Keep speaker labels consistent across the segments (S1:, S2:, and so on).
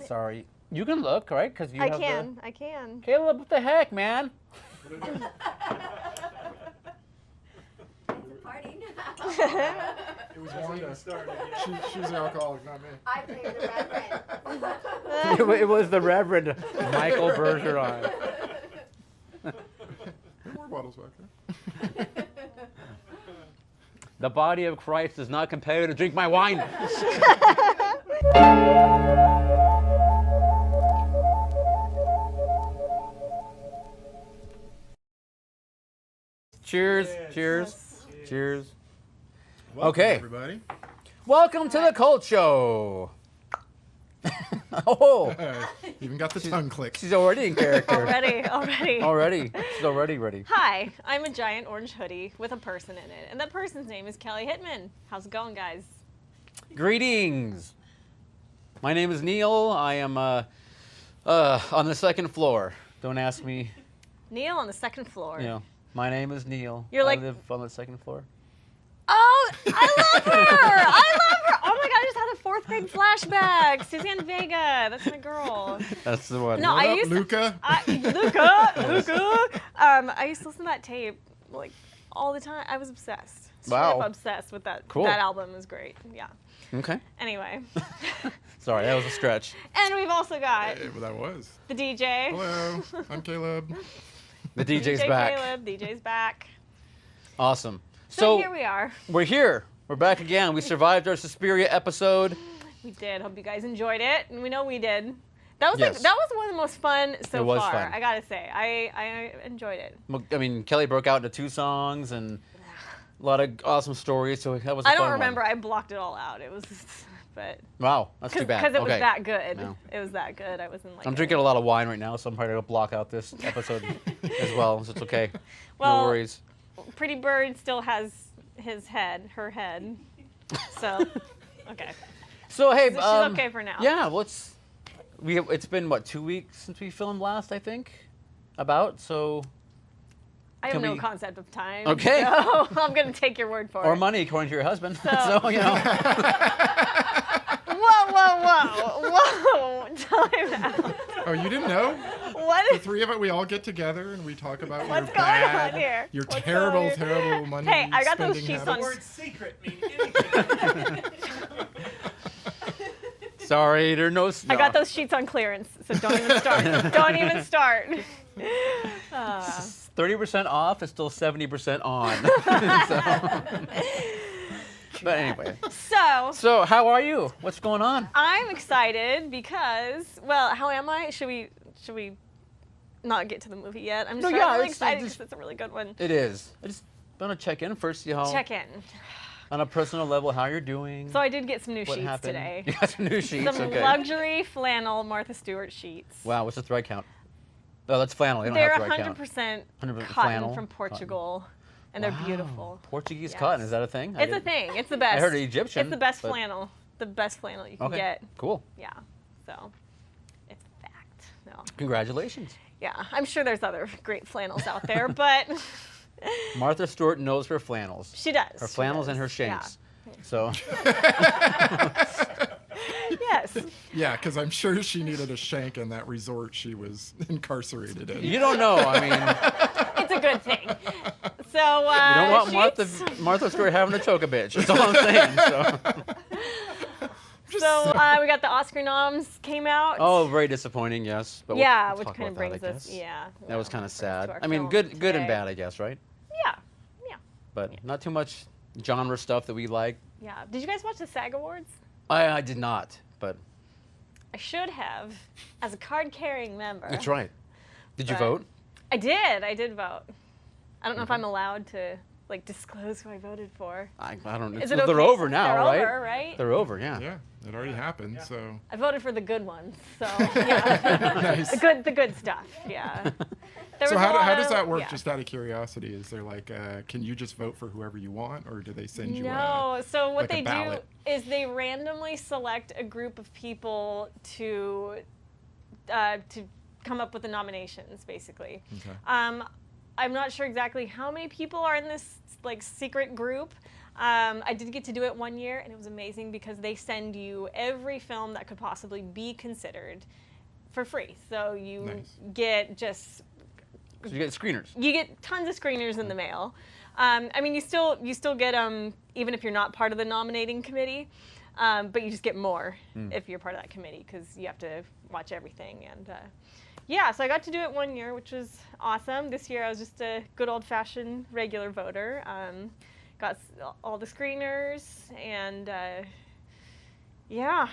S1: Sorry. You can look, right? Because you
S2: I
S1: have
S2: can. I can.
S1: Caleb, what the heck, man?
S3: Party now.
S4: It was Wanda. She's the alcoholic, not me.
S3: I played the reverend.
S1: It was the Reverend Michael Bergeron.
S4: There are more bottles back there.
S1: The body of Christ does not compel you to drink my wine. Cheers, cheers, cheers.
S4: Welcome,
S1: Okay.
S4: everybody.
S1: Welcome to the Cult Show. Oh,
S4: Even got the tongue click.
S1: she's already in character.
S2: Already.
S1: She's already ready.
S2: Hi, I'm a giant orange hoodie with a person in it, and that person's name is Kelly Hittman. How's it going, guys?
S1: Greetings. My name is Neil. I am on the second floor. Don't ask me.
S2: Neil on the second floor.
S1: You know, my name is Neil.
S2: You're like-
S1: I live on the second floor.
S2: Oh, I love her! I love her! Oh my god, I just had a 4th grade flashback. Suzanne Vega, that's my girl.
S1: That's the one.
S2: No,
S4: What
S2: I
S4: up,
S2: used to-
S4: Luca?
S2: Luca. I used to listen to that tape like all the time. I was obsessed. Straight
S1: Wow.
S2: up obsessed with that.
S1: Cool.
S2: That album was great. Yeah.
S1: Okay.
S2: Anyway.
S1: Sorry, that was a stretch.
S2: And we've also got
S4: Hey, well, that was.
S2: the DJ.
S4: Hello, I'm Caleb.
S1: The DJ's
S2: DJ
S1: back.
S2: Caleb, DJ's back.
S1: Awesome.
S2: So here we are.
S1: We're here. We're back again. We survived our Suspiria episode.
S2: We did. Hope you guys enjoyed it, and we know we did. That was
S1: Yes.
S2: that was one of the most fun so
S1: It was
S2: far.
S1: fun.
S2: I gotta say, I enjoyed it.
S1: I mean, Kelly broke out into 2 songs and a lot of awesome stories. So that was a
S2: I
S1: fun
S2: don't
S1: one.
S2: remember. I blocked it all out. It was, but
S1: Wow, that's too bad.
S2: because it was
S1: Okay.
S2: that good.
S1: No.
S2: It was that good. I wasn't like.
S1: I'm drinking a lot of wine right now, so I'm probably gonna block out this episode as well. So it's okay.
S2: Well,
S1: no worries.
S2: Pretty Bird still has her head. So, okay.
S1: So hey,
S2: So she's okay for now.
S1: Yeah, it's been what, 2 weeks since we filmed last, I think. So.
S2: I have
S1: Can
S2: no
S1: we-
S2: concept of time.
S1: Okay.
S2: So I'm gonna take your word for
S1: Or
S2: it.
S1: money, according to your husband.
S2: So-
S1: So you know.
S2: Whoa! Time out.
S4: Oh, you didn't know?
S2: What
S4: The
S2: is?
S4: 3 of us, we all get together and we talk about your
S2: What's going on
S4: bad,
S2: here?
S4: your
S2: What's
S4: terrible,
S2: going on?
S4: terrible money
S2: Hey, I got those
S4: spending
S2: sheets
S4: habits.
S2: on-
S5: Word secret mean anything.
S1: Sorry, there are no.
S2: I got those sheets on clearance, so don't even start. Don't even start.
S1: 30% off is still 70% on. But anyway. So how are you? What's going on?
S2: I'm excited because, well, how am I? Should we not get to the movie yet? I'm just really excited because it's a really good one.
S1: It is. I just want to check in first, see how
S2: Check in.
S1: on a personal level how you're doing.
S2: So I did get some new
S1: what
S2: sheets
S1: happened.
S2: today.
S1: You got some new sheets.
S2: Some
S1: Okay.
S2: luxury flannel Martha Stewart sheets.
S1: Wow, what's the thread count? Oh, that's flannel. They don't
S2: They're
S1: have thread
S2: 100%
S1: count. 100%
S2: cotton
S1: flannel,
S2: from Portugal, and
S1: Wow.
S2: they're beautiful.
S1: Portuguese
S2: Yes.
S1: cotton, is that a thing?
S2: It's a thing. It's the best.
S1: I heard Egyptian.
S2: It's the best
S1: but-
S2: flannel. The best flannel you can
S1: Okay.
S2: get.
S1: Cool.
S2: Yeah. So, it's a fact. No.
S1: Congratulations.
S2: Yeah, I'm sure there's other great flannels out there, but
S1: Martha Stewart knows her flannels.
S2: she does.
S1: Her
S2: she
S1: flannels
S2: does.
S1: and her shanks. So
S2: Yes.
S4: Yeah, because I'm sure she needed a shank in that resort she was incarcerated in.
S1: you don't know. I mean,
S2: It's a good thing. So,
S1: you don't want
S2: sheets.
S1: Martha Stewart having to choke a bitch. That's all I'm saying. So.
S2: So we got the Oscar noms came out.
S1: Oh, very disappointing. Yes. But
S2: yeah,
S1: we'll
S2: which
S1: talk
S2: kind of
S1: about that,
S2: brings
S1: I
S2: us.
S1: guess.
S2: Yeah.
S1: That was
S2: well,
S1: kind of
S2: brings us
S1: sad.
S2: to our
S1: I mean,
S2: film
S1: good and
S2: today.
S1: bad, I guess, right?
S2: Yeah. Yeah.
S1: But not too much genre stuff that we like.
S2: Yeah. Did you guys watch the SAG Awards?
S1: I did not, but
S2: I should have, as a card-carrying member.
S1: that's right. Did you
S2: But-
S1: vote?
S2: I did. I did vote. I don't know if I'm allowed to like disclose who I voted for.
S1: I don't know.
S2: Is it
S1: They're
S2: okay?
S1: over now,
S2: They're
S1: right?
S2: over, right?
S1: They're over, yeah.
S4: Yeah, it already happened, so.
S2: I voted for the good ones, so yeah.
S4: Nice.
S2: the good stuff. Yeah. There
S4: So
S2: was a
S4: how
S2: lot
S4: does
S2: of-
S4: that work,
S2: yeah.
S4: just out of curiosity? Is there like, can you just vote for whoever you want, or do they send you
S2: No. So what
S4: like a
S2: they do
S4: ballot?
S2: is they randomly select a group of people to come up with the nominations, basically.
S4: Okay.
S2: I'm not sure exactly how many people are in this like secret group, I did get to do it 1 year, and it was amazing because they send you every film that could possibly be considered for free. So you get just...
S1: So you get screeners.
S2: You get tons of screeners in the mail. I mean, you still get them even if you're not part of the nominating committee, but you just get more if you're part of that committee because you have to watch everything. And yeah, so I got to do it 1 year, which was awesome. This year I was just a good old-fashioned regular voter. Got all the screeners and yeah,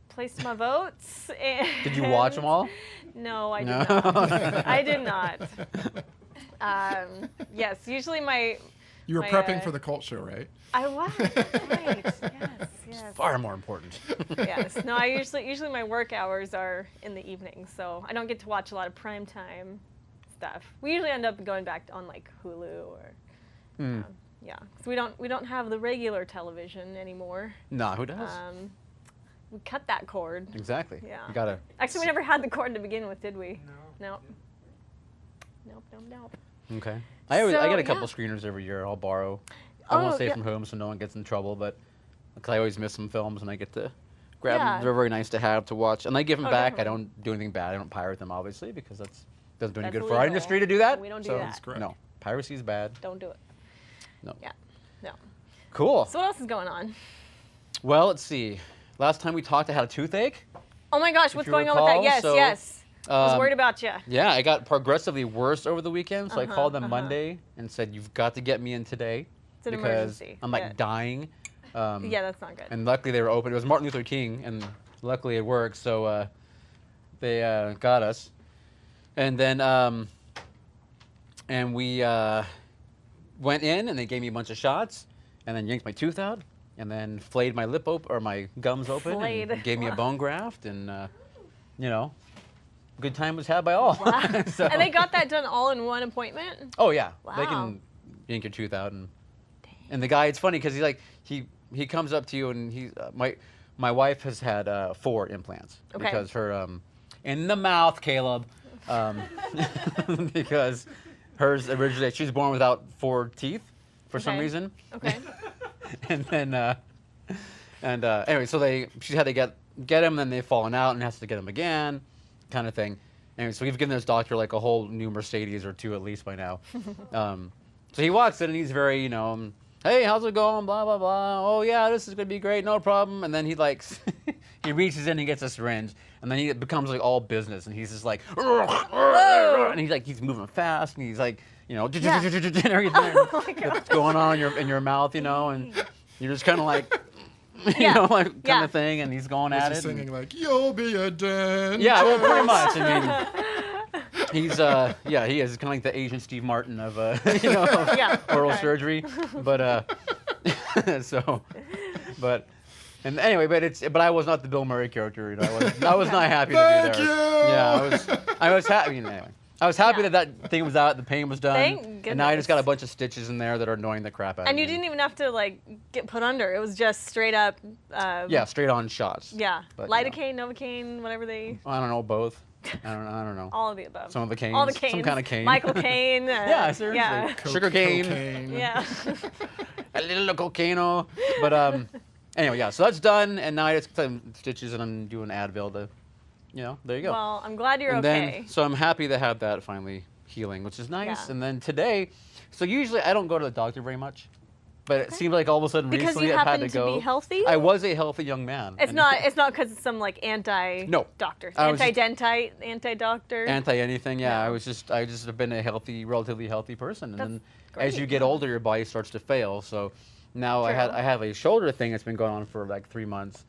S2: placed my votes. And
S1: did you watch them all?
S2: No, I did not. I did not. Yes, usually my...
S4: You were prepping for the cult show, right?
S2: I was, right. Yes.
S1: Far more important.
S2: Yes. No, I usually my work hours are in the evening, so I don't get to watch a lot of primetime stuff. We usually end up going back on like Hulu or... yeah, because we don't have the regular television anymore.
S1: Nah, who does?
S2: We cut that cord.
S1: Exactly.
S2: Yeah.
S1: You gotta.
S2: Actually, we never had the cord to begin with, did we?
S5: No.
S2: Nope.
S1: Okay. I get a couple
S2: yeah.
S1: screeners every year. I'll borrow. I won't stay from home so no one gets in trouble, but because I always miss some films and I get to grab them. They're very nice to have to watch, and I give them back.
S2: Definitely.
S1: I don't do anything bad. I don't pirate them, obviously, because that doesn't do any good for
S2: illegal.
S1: our industry to do that.
S2: We don't do
S1: so,
S2: that.
S4: Correct.
S1: No, piracy is bad.
S2: Don't do it.
S1: No.
S2: Yeah. No.
S1: Cool.
S2: So what else is going on?
S1: Well, let's see. Last time we talked, I had a toothache.
S2: Oh my gosh, what's
S1: you
S2: going on with
S1: recall,
S2: that?
S1: so,
S2: Yes. I was worried about you.
S1: Yeah, I got progressively worse over the weekend, so I called them Monday and said, "You've got to get me in today."
S2: It's an
S1: because
S2: emergency.
S1: I'm like dying.
S2: Yeah, that's not good.
S1: And luckily they were open. It was Martin Luther King, and luckily it worked. So they got us, and then and we went in, and they gave me a bunch of shots, and then yanked my tooth out, and then flayed my lip open or my gums open, and gave me a bone graft, and you know, good time was had by all.
S2: Wow.
S1: So,
S2: And they got that done all in one appointment?
S1: oh yeah, they
S2: Wow.
S1: can yank your tooth out, and the guy, it's funny because he's like he comes up to you, and he my wife has had 4 implants because her in the mouth, Caleb, because hers originally she was born without 4 teeth for some reason.
S2: Okay.
S1: And then anyway, so she had to get them, then they've fallen out and has to get them again, kind of thing. Anyway, so we've given this doctor like a whole new Mercedes or 2 at least by now. So he walks in and he's very, you know, hey, how's it going? Blah blah blah. Oh yeah, this is gonna be great, no problem. And then he like he reaches in and gets a syringe, and then he becomes like all business, and he's just like, and he's moving fast, and he's like, you know, and everything that's going on in your mouth, you know, and you're just kind of like, you know, like kind of thing, and he's going at
S4: Was
S1: it.
S4: he singing like, "You'll be a dentist"?
S1: Yeah, well, pretty much. I mean, he's he is kind of like the Asian Steve Martin of you know, oral surgery, but and anyway, but I was not the Bill Murray character. You know, I was not happy to be there. Yeah, I was happy. Anyway, I was happy that thing was out, the pain was done,
S2: Thank goodness.
S1: and now I just got a bunch of stitches in there that are annoying the crap out of me.
S2: And you didn't even have to like get put under. It was just straight up.
S1: Yeah, straight on shots.
S2: Yeah,
S1: But,
S2: lidocaine, novocaine, whatever they.
S1: I don't know, both. I don't know.
S2: All of the above.
S1: Some of the canes.
S2: All the canes.
S1: Some kind of cane.
S2: Michael Caine.
S1: Yeah, seriously.
S2: Yeah.
S1: Sugar cane.
S4: Cocaine.
S2: Yeah.
S1: A little cocaine. But anyway, yeah. So that's done, and now I just some stitches, and I'm doing Advil to, you know, there you go.
S2: Well, I'm glad you're
S1: and
S2: okay.
S1: then, so I'm happy to have that finally healing, which is nice.
S2: Yeah.
S1: And then today, so usually I don't go to the doctor very much, but it seems like all of a sudden
S2: Because
S1: recently
S2: you
S1: I've had
S2: happen
S1: to go.
S2: be healthy?
S1: I was a healthy young man.
S2: It's not because it's some like anti-doctor,
S1: I was just-
S2: anti-doctor.
S1: Anti-anything, yeah.
S2: No.
S1: I just have been a relatively healthy person, and
S2: That's
S1: then
S2: great.
S1: as you get older, your body starts to fail. So now
S2: True.
S1: I have a shoulder thing that's been going on for like 3 months,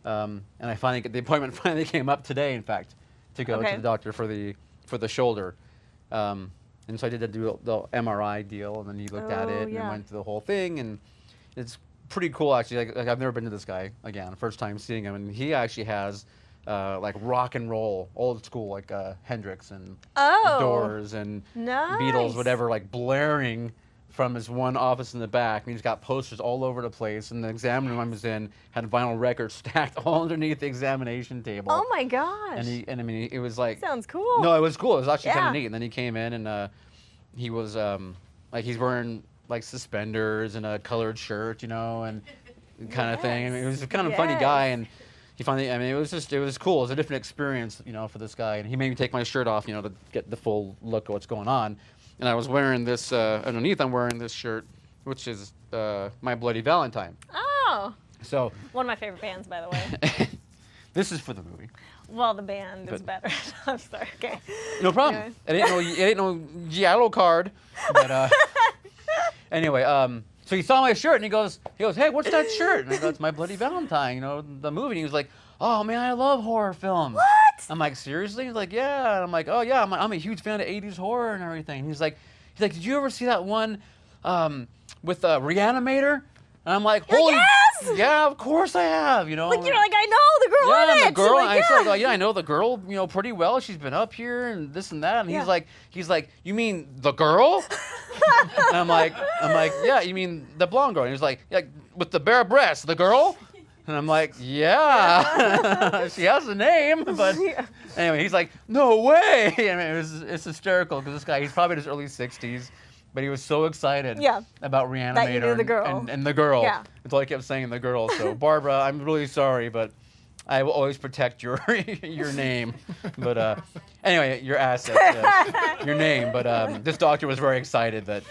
S1: and the appointment finally came up today, in fact, to go to the doctor for the shoulder. And so I did the MRI deal, and then he looked at it and then went through the whole thing, and it's pretty cool actually. Like I've never been to this guy again, first time seeing him, and he actually has like rock and roll, old school, like Hendrix and Doors and Beatles, whatever, like blaring from his one office in the back. And he's got posters all over the place, and the exam room I was in had vinyl records stacked all underneath the examination table.
S2: Oh my gosh.
S1: And I mean, it was like,
S2: sounds cool.
S1: no, it was cool. It was actually kind
S2: Yeah.
S1: of neat. And then he came in, and he was like, he's wearing like suspenders and a colored shirt, and kind of thing. I mean, he was a kind of funny guy, and he finally, I mean, it was cool. It was a different experience, for this guy, and he made me take my shirt off, to get the full look of what's going on. And I was wearing this, underneath I'm wearing this shirt, which is My Bloody Valentine.
S2: Oh.
S1: So.
S2: One of my favorite bands, by the way.
S1: This is for the movie.
S2: Well, the band is better. I'm sorry. Okay.
S1: No problem.
S2: Anyway.
S1: It ain't no yellow card. But anyway, so he saw my shirt and he goes, hey, what's that shirt? And I go, it's My Bloody Valentine, the movie. And he was like, oh man, I love horror films.
S2: What?
S1: I'm like, seriously? He's like, yeah. And I'm like, oh yeah, I'm a huge fan of 80s horror and everything. And he's like, did you ever see that one with Reanimator? And I'm like, holy,
S2: yes!
S1: Yeah, of course I have,
S2: Like, you're like, I know the girl in it.
S1: Yeah, the girl,
S2: like,
S1: I said, yeah, I know the girl, pretty well. She's been up here and this and that. And he's like, you mean the girl? And I'm like, yeah, you mean the blonde girl? And he's like, with the bare breasts, the girl? And I'm like, yeah, she has a name, but anyway, he's like, no way. I mean, it's hysterical because this guy, he's probably in his early 60s. But he was so excited about Reanimator
S2: that you knew the girl.
S1: And the girl.
S2: Yeah.
S1: That's all he kept saying, the girl. So, Barbara, I'm really sorry, but I will always protect your name. But anyway, your assets, your name. But this doctor was very excited that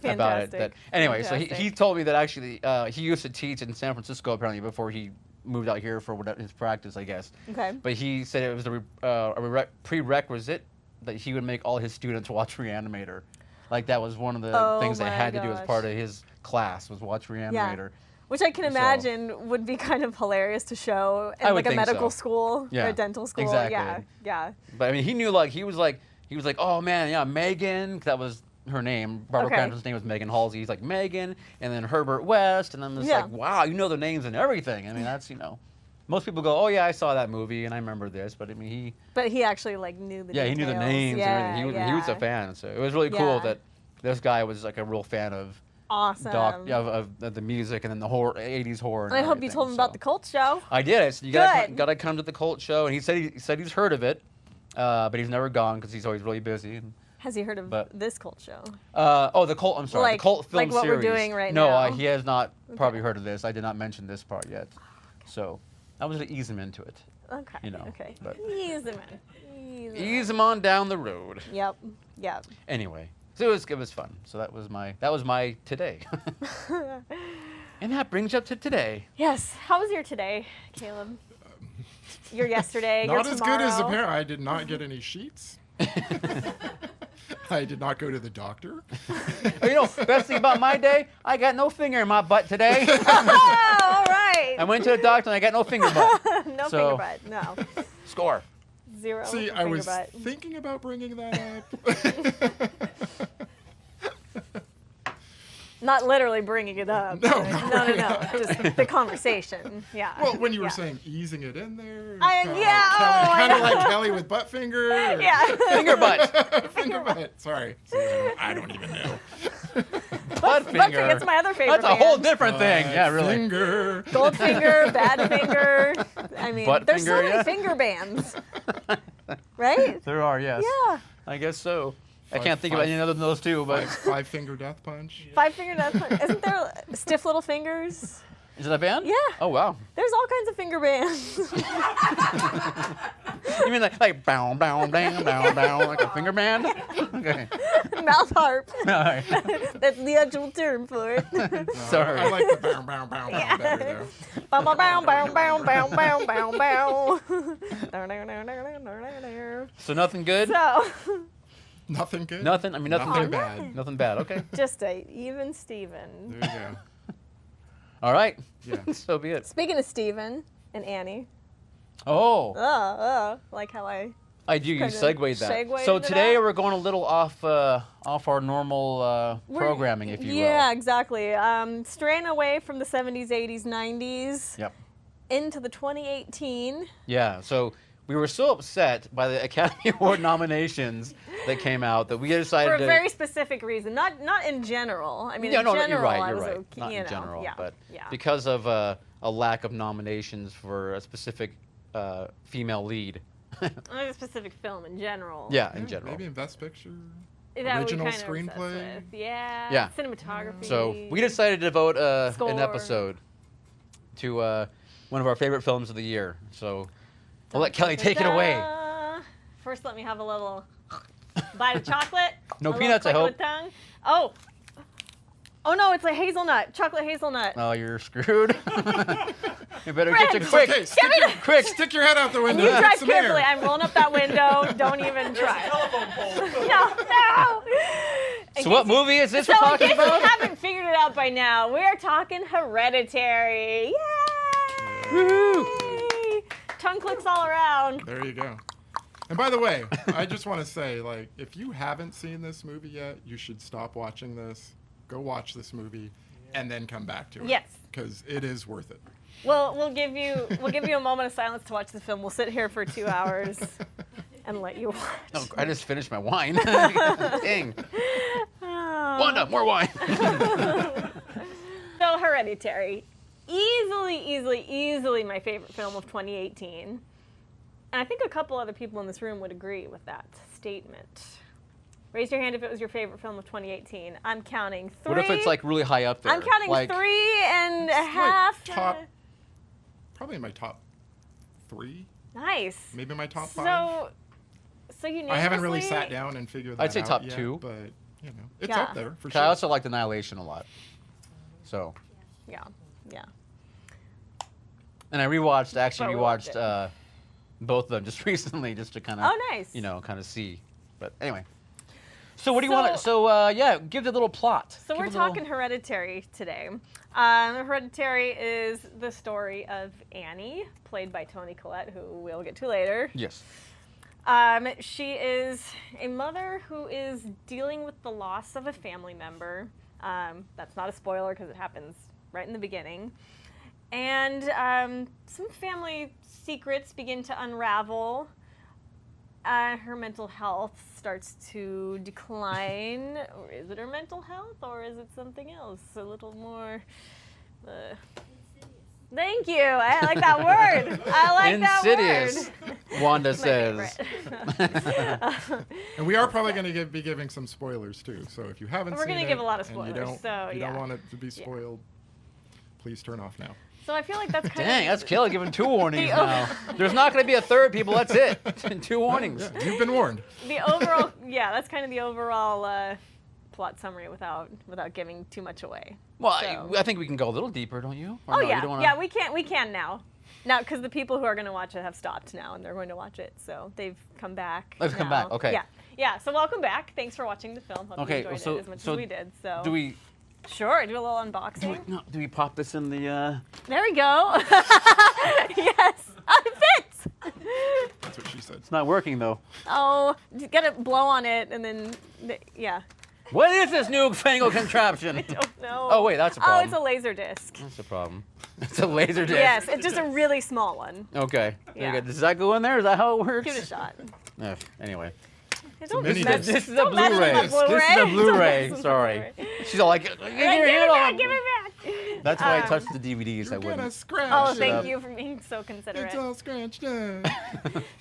S1: about it. That anyway, so he told me that actually he used to teach in San Francisco apparently before he moved out here for his practice, I guess.
S2: Okay.
S1: But he said it was a prerequisite that he would make all his students watch Reanimator. Like that was one of the things they had to do as part of his class was watch Reanimator.
S2: Yeah. Which I can imagine would be kind of hilarious to show in like a medical school or a dental school.
S1: Exactly.
S2: Yeah.
S1: But I mean, he knew he was like, oh man, yeah, Megan, that was her name. Barbara Crampton's name was Megan Halsey. He's like Megan, and then Herbert West, and I'm just like, wow, you know the names and everything. I mean, that's Most people go, oh yeah, I saw that movie and I remember this, but I mean he.
S2: But he actually knew the.
S1: Yeah,
S2: details.
S1: He knew the names and everything. He was a fan, so it was really cool that this guy was like a real fan of.
S2: Awesome.
S1: Of the music and then the 80s horror. And
S2: I hope you told him about the Cult Show.
S1: I did. I said you gotta come to the Cult Show, and he said he's heard of it, but he's never gone because he's always really busy.
S2: Has he heard of this Cult Show?
S1: The Cult. I'm sorry, the Cult film series.
S2: Like what we're doing right now.
S1: No, he has not probably heard of this. I did not mention this part yet, so I was gonna ease him into it.
S2: Okay. Okay.
S1: But
S2: ease him in.
S1: Ease him on down the road.
S2: Yep.
S1: Anyway. So it was fun. So that was my today. And that brings you up to today.
S2: Yes. How was your today, Caleb? Your yesterday,
S4: not
S2: your
S4: as
S2: tomorrow?
S4: good as apparent. I did not get any sheets. I did not go to the doctor.
S1: Best thing about my day, I got no finger in my butt today.
S2: Oh, all right.
S1: I went to the doctor and I got no finger butt.
S2: No finger butt, no.
S1: Score.
S2: 0.
S4: See, I was thinking about bringing that up.
S2: Not literally bringing it up.
S4: No.
S2: Just the conversation. Yeah.
S4: Well, when you were saying easing it in there.
S2: Kind
S4: of like Kelly with butt finger.
S2: Yeah.
S1: Finger butt.
S4: Finger butt. Sorry. I don't even know.
S1: Butt finger.
S2: It's my other favorite.
S1: That's a whole different thing. Yeah, really.
S4: Finger.
S2: Gold finger, bad finger. I mean,
S1: butt
S2: there's
S1: finger,
S2: so many finger bands. Right?
S1: There are, yes.
S2: Yeah.
S1: I guess so. I can't think of any other than those two, but
S4: five finger death punch.
S2: 5 finger death punch. Isn't there stiff little fingers?
S1: Is it a band?
S2: Yeah.
S1: Oh wow.
S2: There's all kinds of finger bands.
S1: You mean like bow bow bang bow bow like a finger band? Okay.
S2: Mouth harp.
S1: All right.
S2: That's the actual term for it.
S1: Sorry.
S4: I like the bow bow bow bow better though.
S2: Bow bow bow bow bow bow bow bow bow.
S1: So nothing good?
S2: So.
S4: Nothing good?
S1: Nothing? I mean, nothing
S4: bad.
S1: Nothing bad, okay.
S2: Just a even Steven.
S4: There you go.
S1: All right.
S4: Yeah.
S1: So be it.
S2: Speaking of Steven and Annie.
S1: Oh.
S2: Like how I
S1: do. You segued that.
S2: segued
S1: So
S2: into
S1: today
S2: that?
S1: we're going a little off our normal programming, if you will.
S2: Yeah, exactly. Straying away from the 70s, 80s, 90s.
S1: Yep.
S2: Into the 2018.
S1: Yeah. So we were so upset by the Academy Award nominations that came out that we decided
S2: For a
S1: to.
S2: very specific reason, not in general. I mean, in
S1: No,
S2: general,
S1: you're right.
S2: I
S1: You're
S2: was
S1: right.
S2: okay,
S1: Not in general, but
S2: yeah.
S1: because of a lack of nominations for a specific female lead.
S2: Not a specific film in general.
S1: Yeah, in general.
S4: Maybe in Best Picture.
S2: that
S4: Original
S2: we kind of are obsessed
S4: screenplay?
S2: with. Yeah.
S1: Yeah.
S2: Cinematography.
S1: So we decided to devote an
S2: Score.
S1: episode to one of our favorite films of the year. So we'll let Kelly take it away.
S2: First, let me have a little bite of chocolate.
S1: No
S2: A little
S1: peanuts, I
S2: click of
S1: hope.
S2: the tongue. Oh. Oh no, it's a hazelnut, chocolate hazelnut.
S1: Oh, you're screwed. You better
S2: Fred,
S1: get your
S2: it's
S1: quick.
S4: Okay,
S1: Quick.
S4: stick your head out the window.
S2: You
S4: and
S2: drive
S4: get some
S2: carefully.
S4: air.
S2: I'm rolling up that window. Don't even
S5: There's
S2: try.
S5: a telephone pole.
S2: No. In
S1: So what
S2: case you-
S1: movie is this
S2: So
S1: we're
S2: in
S1: talking
S2: case
S1: about?
S2: you haven't figured it out by now, we are talking Hereditary. Yay!
S1: Woohoo!
S2: Tongue clicks all around.
S4: There you go. And by the way, I just want to say, like, if you haven't seen this movie yet, you should stop watching this, go watch this movie, and then come back to it.
S2: Yes.
S4: Because it is worth it.
S2: Well, we'll give you a moment of silence to watch the film. We'll sit here for 2 hours and let you watch.
S1: Oh, I just finished my wine. Dang. Wanda, more wine.
S2: So Hereditary, easily my favorite film of 2018. And I think a couple other people in this room would agree with that statement. Raise your hand if it was your favorite film of 2018. I'm counting 3.
S1: What if it's like really high up there?
S2: I'm counting
S1: like,
S2: 3 and a
S4: It's like
S2: half.
S4: probably my top 3,
S2: Nice.
S4: maybe my top 5.
S2: So unanimously.
S4: I haven't really sat down and figured that out
S1: I'd say top
S4: yet,
S1: 2.
S4: but you know, it's
S2: Yeah.
S4: up there for
S1: 'Cause
S4: sure.
S1: I also liked Annihilation a lot. So,
S2: Yeah.
S1: and I actually
S2: But we loved
S1: rewatched both of them just recently, just to kind of,
S2: Oh, nice.
S1: kind of see. But anyway. So what do you
S2: So-
S1: want to? So yeah, give the little plot.
S2: So
S1: Give
S2: we're
S1: a little-
S2: talking Hereditary today. Hereditary is the story of Annie, played by Toni Collette, who we'll get to later.
S1: Yes.
S2: She is a mother who is dealing with the loss of a family member. That's not a spoiler because it happens right in the beginning. And some family secrets begin to unravel. Her mental health starts to decline. Or is it her mental health or is it something else? A little more. Thank you. I like that word. I like
S1: Insidious,
S2: that word.
S1: Wanda
S2: It's my
S1: says.
S2: favorite.
S4: And we are probably going to be giving some spoilers too. So if you haven't
S2: We're
S4: seen
S2: gonna
S4: it
S2: give a lot of
S4: and you
S2: spoilers,
S4: don't,
S2: so,
S4: you
S2: yeah.
S4: don't want it to be spoiled, please turn off now.
S2: So I feel like that's kind
S1: Dang,
S2: of
S1: that's Kelly giving 2 warnings
S2: The-
S1: now. There's not going to be a third, people. That's it. 2 warnings.
S4: Yeah, you've been warned.
S2: the overall. Yeah, that's kind of the overall plot summary without giving too much away.
S1: Well,
S2: So-
S1: I think we can go a little deeper, don't you? Or
S2: Oh
S1: no, you
S2: yeah,
S1: don't wanna-
S2: yeah, we can now. Now, because the people who are going to watch it have stopped now, and they're going to watch it, so they've come back.
S1: They've come
S2: now.
S1: back, okay.
S2: Yeah. So welcome back. Thanks for watching the film. Hope
S1: Okay,
S2: you enjoyed
S1: so-
S2: it as much
S1: so
S2: as we did. So
S1: Do we?
S2: sure do a little unboxing.
S1: Do we pop this in the?
S2: There we go. Yes, it fits.
S4: That's what she said.
S1: It's not working though.
S2: Oh, you gotta blow on it, and then yeah.
S1: What is this newfangled contraption?
S2: Don't know.
S1: Oh wait, that's a
S2: Oh,
S1: problem.
S2: it's a laser disc.
S1: That's a problem. It's a laser disc.
S2: Yes, it's just a really small one.
S1: Okay. There you
S2: Yeah.
S1: go. Does that go in there? Is that how it works?
S2: Give it a shot.
S1: Ugh, anyway.
S2: Don't
S4: mini
S2: mess-
S4: disc.
S1: This is a
S2: don't mess with
S1: Blu-ray.
S2: my
S1: This is a
S2: Don't
S1: Blu-ray.
S2: mess with
S1: Sorry.
S2: my Blu-ray.
S1: She's all like, give
S2: Like,
S1: your
S2: give it
S1: hand
S2: back,
S1: off.
S2: give it back.
S1: That's why I
S2: Um,
S1: touched the DVDs. I
S4: You're gonna
S1: wouldn't.
S4: scratch
S2: Oh,
S4: it.
S2: thank
S1: up.
S2: you for being so considerate.
S4: It's all scratched up.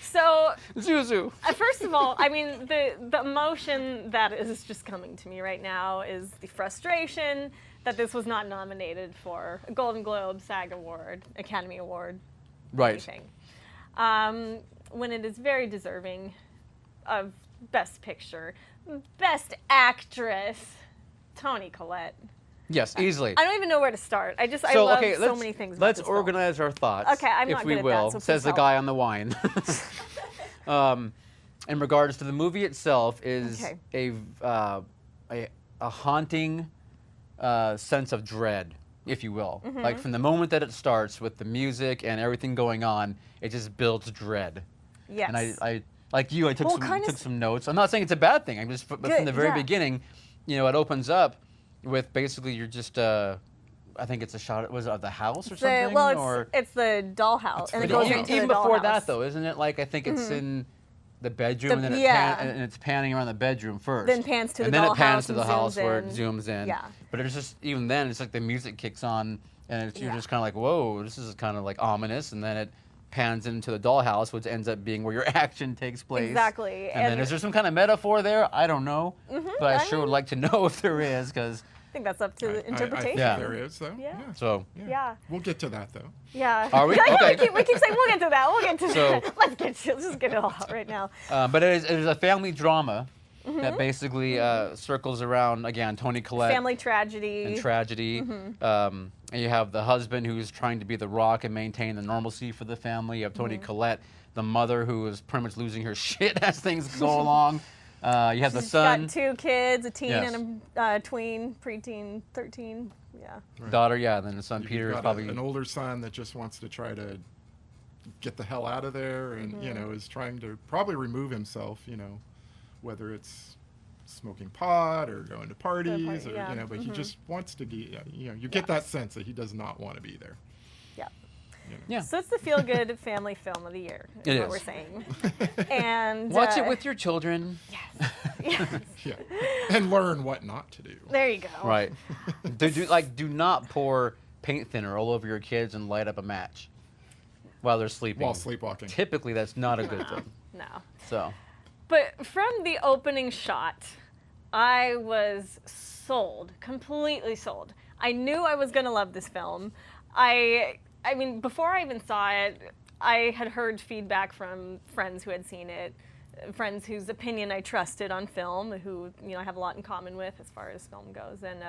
S2: So,
S1: Zuzu.
S2: first of all, I mean, the emotion that is just coming to me right now is the frustration that this was not nominated for a Golden Globe, SAG Award, Academy Award,
S1: Right.
S2: anything. When it is very deserving of Best Picture, Best Actress, Toni Collette.
S1: Yes, easily.
S2: I don't even know where to start. I
S1: So
S2: love
S1: okay,
S2: so
S1: let's
S2: many things about
S1: let's
S2: this film.
S1: organize our thoughts.
S2: Okay, I'm
S1: if
S2: not
S1: we
S2: good at
S1: will,
S2: that, so
S1: says
S2: please
S1: the
S2: help.
S1: guy on the wine. In regards to the movie itself, is
S2: Okay.
S1: a haunting sense of dread, if you will.
S2: Mm-hmm.
S1: Like from the moment that it starts with the music and everything going on, it just builds dread.
S2: Yes.
S1: And I like you, I took
S2: Well,
S1: some
S2: kind of
S1: took some notes. I'm not saying it's a bad thing. I'm just but from
S2: Good,
S1: the very
S2: yeah.
S1: beginning, it opens up with basically you're just I think it's a shot was it of the house or something
S2: It's the dollhouse, and it
S4: the
S2: goes
S4: dollhouse.
S2: into
S1: even
S2: the
S1: before
S2: dollhouse.
S1: that though, isn't it? Like I think it's in the bedroom and then
S2: yeah.
S1: and it's panning around the bedroom first.
S2: Then pans to
S1: and
S2: the
S1: then it
S2: dollhouse
S1: pans to
S2: and
S1: the house
S2: zooms
S1: where
S2: in.
S1: it zooms in.
S2: Yeah.
S1: But it's just even then it's like the music kicks on and you're
S2: Yeah.
S1: just kind of like whoa, this is kind of like ominous, and then pans into the dollhouse, which ends up being where your action takes place.
S2: Exactly.
S1: And then is there some kind of metaphor there? I don't know, but I sure would like to know if there is, because
S2: I think that's up to the
S4: I
S2: interpretation.
S4: think there is, though.
S2: Yeah.
S1: so.
S2: Yeah.
S4: We'll get to that, though.
S2: Yeah.
S1: Are we?
S2: I know,
S1: Okay.
S2: we keep saying we'll get to that. We'll get to
S1: So-
S2: that. Let's just get it all out right now.
S1: But it is a family drama that basically circles around, again, Toni Collette
S2: Family tragedy.
S1: and tragedy. And you have the husband who's trying to be the rock and maintain the normalcy for the family. You have Toni Collette, the mother, who is pretty much losing her shit as things go along. You have the
S2: She's
S1: son,
S2: got 2 kids, a teen
S1: Yes.
S2: and a tween, preteen, 13. Yeah.
S1: daughter, and then the son
S4: You've
S1: Peter is
S4: got
S1: probably
S4: an older son that just wants to try to get the hell out of there, and is trying to probably remove himself. Whether it's smoking pot or going to parties, or
S2: yeah.
S4: but he just wants to get. You get that sense that he does not want to be there.
S2: Yeah.
S1: Yeah.
S2: So it's the feel-good family film of the year, is
S1: It
S2: what
S1: is.
S2: we're saying. And
S1: watch it with your children.
S2: Yes.
S4: Yeah, and learn what not to do.
S2: There you go.
S1: Right. do not pour paint thinner all over your kids and light up a match while they're sleeping.
S4: While sleepwalking.
S1: Typically, that's not a good thing.
S2: No.
S1: So.
S2: But from the opening shot, I was sold, completely sold. I knew I was going to love this film. I mean, before I even saw it, I had heard feedback from friends who had seen it, friends whose opinion I trusted on film, who I have a lot in common with as far as film goes, and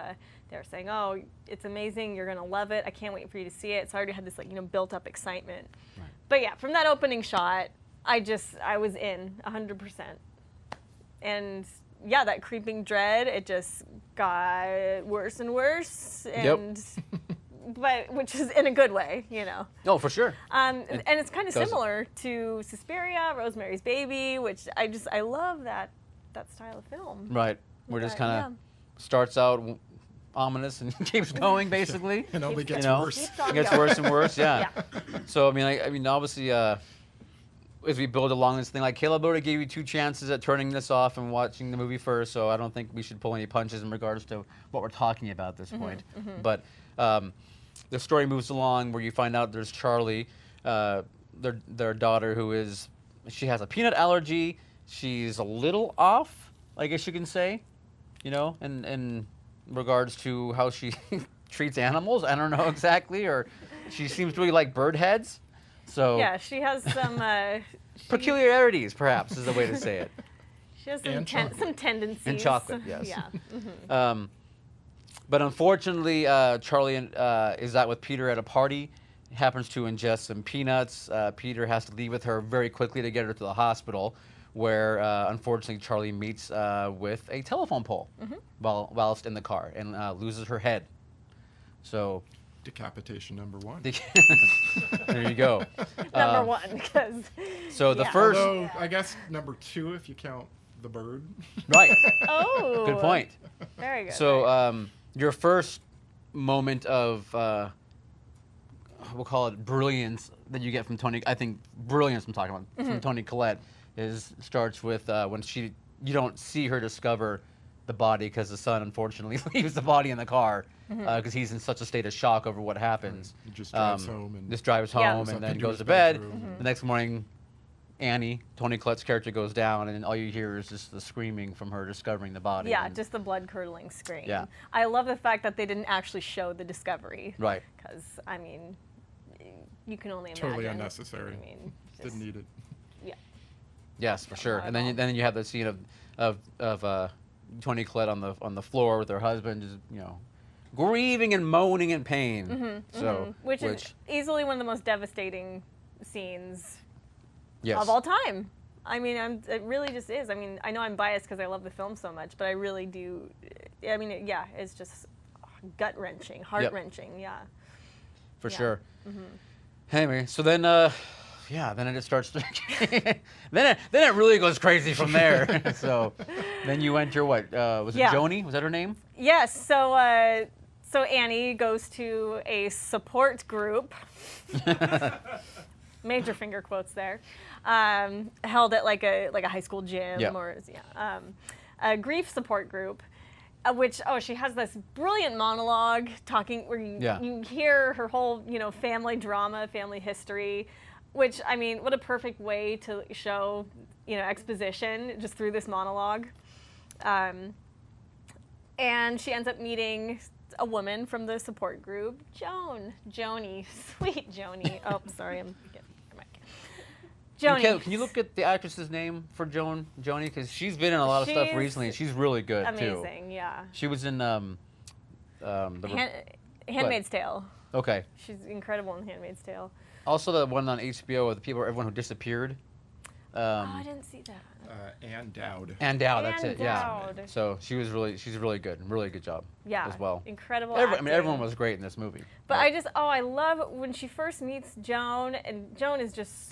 S2: they were saying, "Oh, it's amazing! You're gonna love it! I can't wait for you to see it." So I already had this built-up excitement. Right. But yeah, from that opening shot, I was in 100%, and yeah, that creeping dread, it just got worse and worse, and. But which is in a good way,
S1: Oh, for sure.
S2: And it's kind of
S1: does it.
S2: similar to Suspiria, Rosemary's Baby, which I love that style of film.
S1: Right. Where it just
S2: But,
S1: kind of starts out ominous and keeps going, basically.
S4: And only gets
S1: You know,
S4: worse.
S2: Keeps on
S1: It gets
S2: going.
S1: worse and worse. Yeah.
S2: Yeah.
S1: So I mean, obviously, as we build along this thing, like Caleb already gave you 2 chances at turning this off and watching the movie first, so I don't think we should pull any punches in regards to what we're talking about at this point. But the story moves along where you find out there's Charlie, their daughter, she has a peanut allergy. She's a little off, I guess you can say, in regards to how she treats animals. I don't know exactly, or she seems to really like bird heads. So
S2: Yeah, she has some
S1: peculiarities, perhaps, is the way to say it.
S2: she has
S4: And chocolate.
S2: some tendencies.
S1: And chocolate, yes.
S2: Yeah.
S1: But unfortunately, Charlie is out with Peter at a party. He happens to ingest some peanuts. Peter has to leave with her very quickly to get her to the hospital, where unfortunately Charlie meets with a telephone pole whilst in the car and loses her head. So
S4: Decapitation number 1.
S1: there you go.
S2: Number 1, because
S1: So the
S2: Yeah.
S1: first,
S4: Although, I guess number 2 if you count the bird.
S1: right?
S2: oh,
S1: Good point.
S2: Very good.
S1: So your first moment of we'll call it brilliance that you get from Toni. I think brilliance I'm talking about from Toni Collette starts with when you don't see her discover the body because the son unfortunately leaves the body in the car because he's in such a state of shock over what happens.
S4: He just drives home and
S1: Just drives
S2: Yeah.
S1: home
S4: goes
S1: and
S4: up
S1: then
S4: into
S1: goes
S4: his
S1: to bed.
S4: bedroom.
S1: The next morning, Annie, Toni Collette's character, goes down, and all you hear is just the screaming from her discovering the body.
S2: yeah,
S1: and-
S2: just the blood-curdling scream.
S1: Yeah.
S2: I love the fact that they didn't actually show the discovery.
S1: right.
S2: Because, I mean, you can only imagine.
S4: totally unnecessary.
S2: I mean, just,
S4: Didn't need it.
S2: yeah.
S1: Yes, for sure.
S2: Not
S1: And
S2: at
S1: then
S2: all.
S1: then you have the scene of Toni Collette on the floor with her husband, just grieving and moaning in pain. So
S2: Which is easily one of the most devastating scenes
S1: yes,
S2: of all time. I mean, it really just is. I mean, I know I'm biased because I love the film so much, but I really do. I mean, yeah, it's just gut-wrenching, heart-wrenching, yeah.
S1: for
S2: yeah.
S1: sure. Anyway, so then then it starts to then it really goes crazy from there. So then you enter what was it
S2: Yeah.
S1: Joni? Was that her name?
S2: Yes, so Annie goes to a support group. Major finger quotes there. Held at like a high school gym
S1: Yeah.
S2: or a grief support group. Which she has this brilliant monologue talking where you hear her whole family drama, family history. Which, I mean, what a perfect way to show, exposition just through this monologue. And she ends up meeting a woman from the support group, Joni, sweet Joni. Oh, sorry, I'm getting my mic. Joni.
S1: Can you look at the actress's name for Joni? Because she's been in a lot of stuff recently, and she's really good too.
S2: Amazing, yeah.
S1: She was in
S2: Handmaid's Tale.
S1: Okay.
S2: She's incredible in Handmaid's Tale.
S1: Also, the one on HBO with everyone who disappeared.
S2: I didn't see that.
S4: Ann Dowd.
S1: Ann Dowd, that's
S2: Ann
S1: it. Yeah.
S2: Dowd.
S1: So she's really good. Really good job.
S2: Yeah,
S1: as well.
S2: incredible.
S1: I mean,
S2: acting.
S1: everyone was great in this movie.
S2: But I love when she first meets Joan, and Joan is just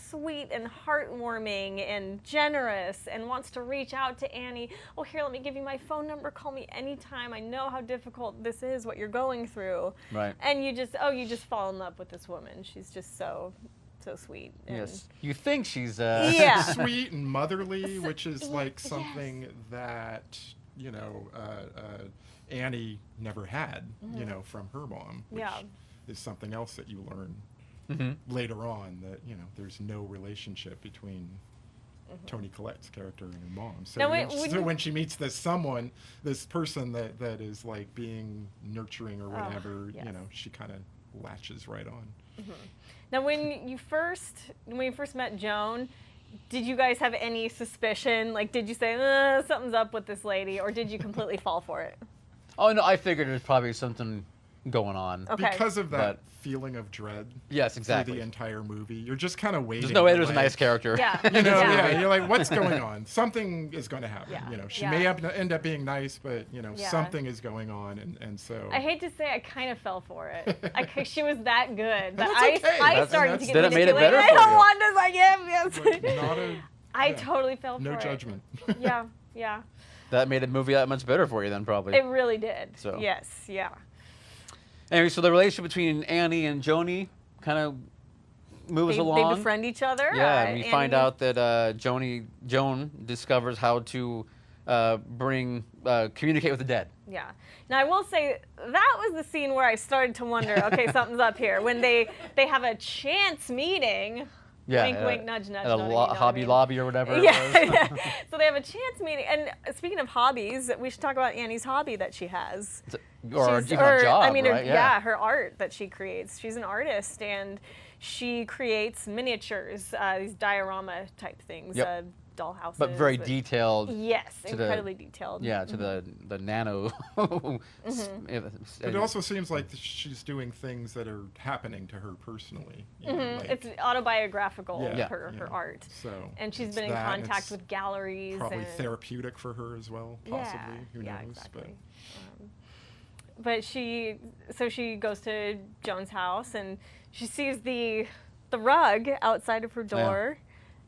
S2: sweet and heartwarming and generous and wants to reach out to Annie. Oh, here, let me give you my phone number. Call me anytime. I know how difficult this is, what you're going through.
S1: Right.
S2: And you just fall in love with this woman. She's just so sweet. And
S1: Yes. You think she's
S2: Yeah.
S4: Sweet and motherly, which is like something that Annie never had, from her mom. Which
S2: Yeah.
S4: is something else that you learn later on, that there's no relationship between Toni Collette's character and her mom. So,
S2: Now,
S4: when she meets this person that is like being nurturing or whatever,
S2: yes.
S4: she kind of latches right on.
S2: Now, when you first met Joan, did you guys have any suspicion? Like, did you say, something's up with this lady, or did you completely fall for it?
S1: Oh no, I figured there's probably something going on.
S2: Okay.
S4: Because of that feeling of dread.
S1: Yes, exactly.
S4: Through the entire movie, you're just kind of waiting.
S1: There's no way there's a nice character.
S2: Yeah.
S4: You're like, what's going on? Something is going to happen.
S2: Yeah.
S4: She may end up being nice, but something is going on, and so.
S2: I hate to say, I kind of fell for it. She was that good that
S4: That's okay.
S2: I started to get
S1: Then it made it
S2: manipulated.
S1: better
S2: I
S1: for
S2: don't
S1: you.
S2: want this. Like, yes. I totally fell for it.
S4: No judgment.
S2: Yeah.
S1: That made the movie that much better for you then, probably.
S2: It really did.
S1: So.
S2: Yes. Yeah.
S1: Anyway, so the relationship between Annie and Joni kind of moves along.
S2: They befriend each other.
S1: Yeah, and we find
S2: Annie-
S1: out that Joan discovers how to communicate with the dead.
S2: Yeah. Now I will say that was the scene where I started to wonder, okay, something's up here. When they have a chance meeting.
S1: Yeah,
S2: wink, wink, nudge, nudge.
S1: At a Hobby Lobby or whatever.
S2: Yeah. So they have a chance meeting. And speaking of hobbies, we should talk about Annie's hobby that she has.
S1: Or even a job,
S2: I mean,
S1: right?
S2: her art that she creates. She's an artist, and she creates miniatures, these diorama type things,
S1: Yep.
S2: dollhouses.
S1: But very detailed.
S2: Yes,
S1: to
S2: incredibly detailed.
S1: Yeah, to the nano.
S4: It also seems like she's doing things that are happening to her personally.
S2: It's autobiographical,
S4: Yeah,
S2: her art.
S4: So
S2: And she's
S4: it's
S2: been in
S4: that, and
S2: contact
S4: it's
S2: with galleries.
S4: Probably
S2: and
S4: therapeutic for her as well, possibly. Who knows?
S2: Exactly. But she goes to Joan's house, and she sees the rug outside of her door,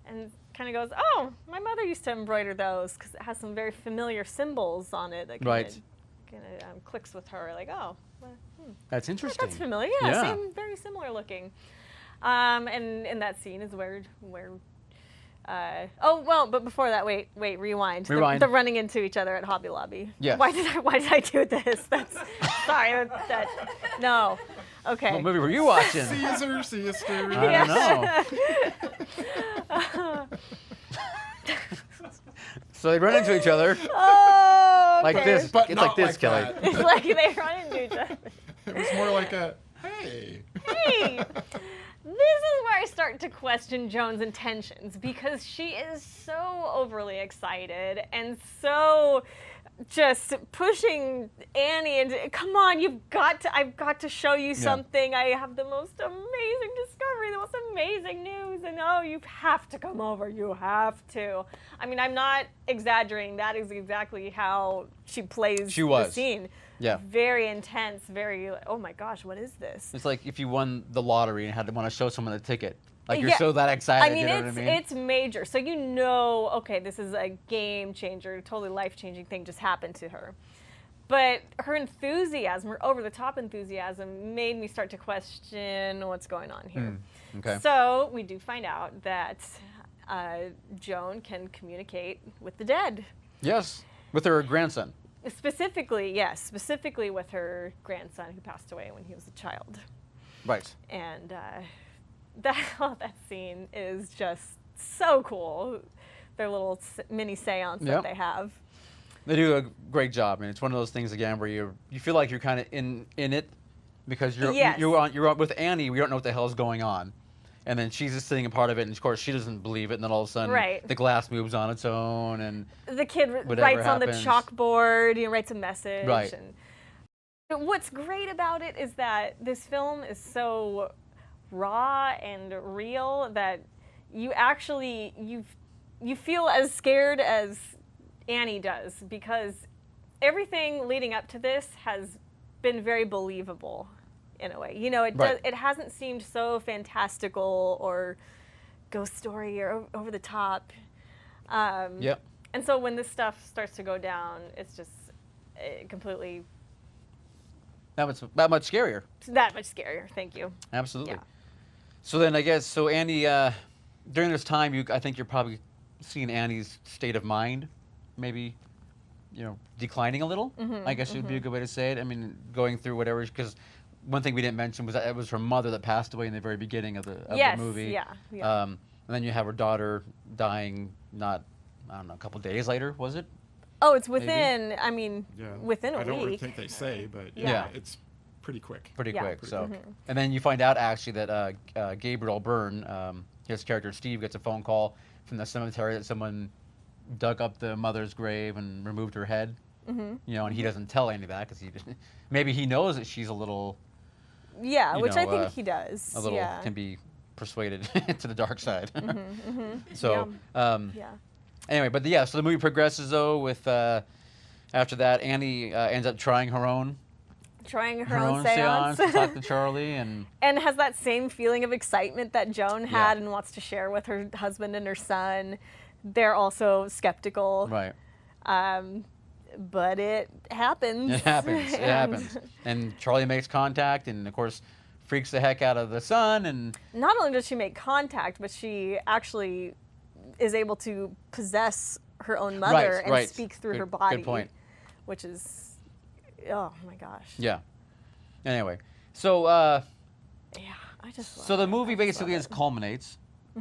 S2: and kind of goes, "Oh, my mother used to embroider those because it has some very familiar symbols on it that kind of clicks with her. Like, oh, well,
S1: That's interesting.
S2: that's familiar. Yeah, very similar looking." And in that scene is where but before that, wait, rewind. The running into each other at Hobby Lobby.
S1: Yes.
S2: Why did I do this? That's sorry. No. Okay.
S1: What movie were you watching?
S4: Caesar, sister.
S1: I don't know. So they run into each other
S2: Oh. Okay.
S1: like this.
S4: But
S1: it's
S4: not
S1: like this,
S4: like
S1: Kelly.
S4: that.
S2: It's like they run into each other.
S4: It was more like a, hey.
S2: Hey. This is where I start to question Joan's intentions, because she is so overly excited and so just pushing Annie and come on, I've got to show you something. I have the most amazing discovery, the most amazing news, and you have to come over. You have to. I mean, I'm not exaggerating. That is exactly how she plays the scene.
S1: Yeah.
S2: Very intense, very, oh my gosh, what is this?
S1: It's like if you won the lottery and had to want to show someone the ticket. Like you're so that excited.
S2: I mean,
S1: you know what I mean?
S2: It's major. So okay, this is a game changer, totally life-changing thing just happened to her. But her enthusiasm, her over-the-top enthusiasm, made me start to question what's going on here.
S1: Okay.
S2: So we do find out that Joan can communicate with the dead.
S1: Yes, with her grandson.
S2: Specifically with her grandson who passed away when he was a child.
S1: Right.
S2: And that scene is just so cool. Their little mini seance that they have.
S1: They do a great job, and it's one of those things again where you feel like you're kind of in it because you're with Annie. We don't know what the hell is going on, and then she's just sitting a part of it, and of course she doesn't believe it, and then all of a sudden the glass moves on its own, and
S2: the kid writes on the chalkboard, writes a message.
S1: Right.
S2: And what's great about it is that this film is so raw and real that you actually you feel as scared as Annie does, because everything leading up to this has been very believable in a way. It hasn't seemed so fantastical or ghost story or over the top. And so when this stuff starts to go down, it's just completely
S1: that much scarier.
S2: That much scarier. Thank you.
S1: Absolutely.
S2: Yeah.
S1: So then I guess Annie, during this time, I think you're probably seeing Annie's state of mind, maybe, declining a little. I guess would be a good way to say it. I mean, going through whatever, because one thing we didn't mention was that it was her mother that passed away in the very beginning of the movie.
S2: Yeah.
S1: And then you have her daughter dying a couple days later, was it?
S2: Oh, it's within, within a week.
S4: I don't really think they say, but it's pretty quick.
S1: Pretty quick. And then you find out actually that Gabriel Byrne, his character Steve, gets a phone call from the cemetery that someone dug up the mother's grave and removed her head. And he doesn't tell any of that because maybe he knows that she's a little. Yeah,
S2: which I think he does.
S1: A little can be persuaded to the dark side. Anyway, but so the movie progresses though with after that Annie ends up trying her own seance to talk to Charlie and
S2: has that same feeling of excitement that Joan had and wants to share with her husband and her son. They're also skeptical.
S1: Right.
S2: But it happens.
S1: It happens. And Charlie makes contact and of course freaks the heck out of the son. And
S2: not only does she make contact, but she actually is able to possess her own mother and speak through her body.
S1: Good point.
S2: Which is, oh my gosh.
S1: Yeah. Anyway, so
S2: I just love
S1: the movie basically culminates,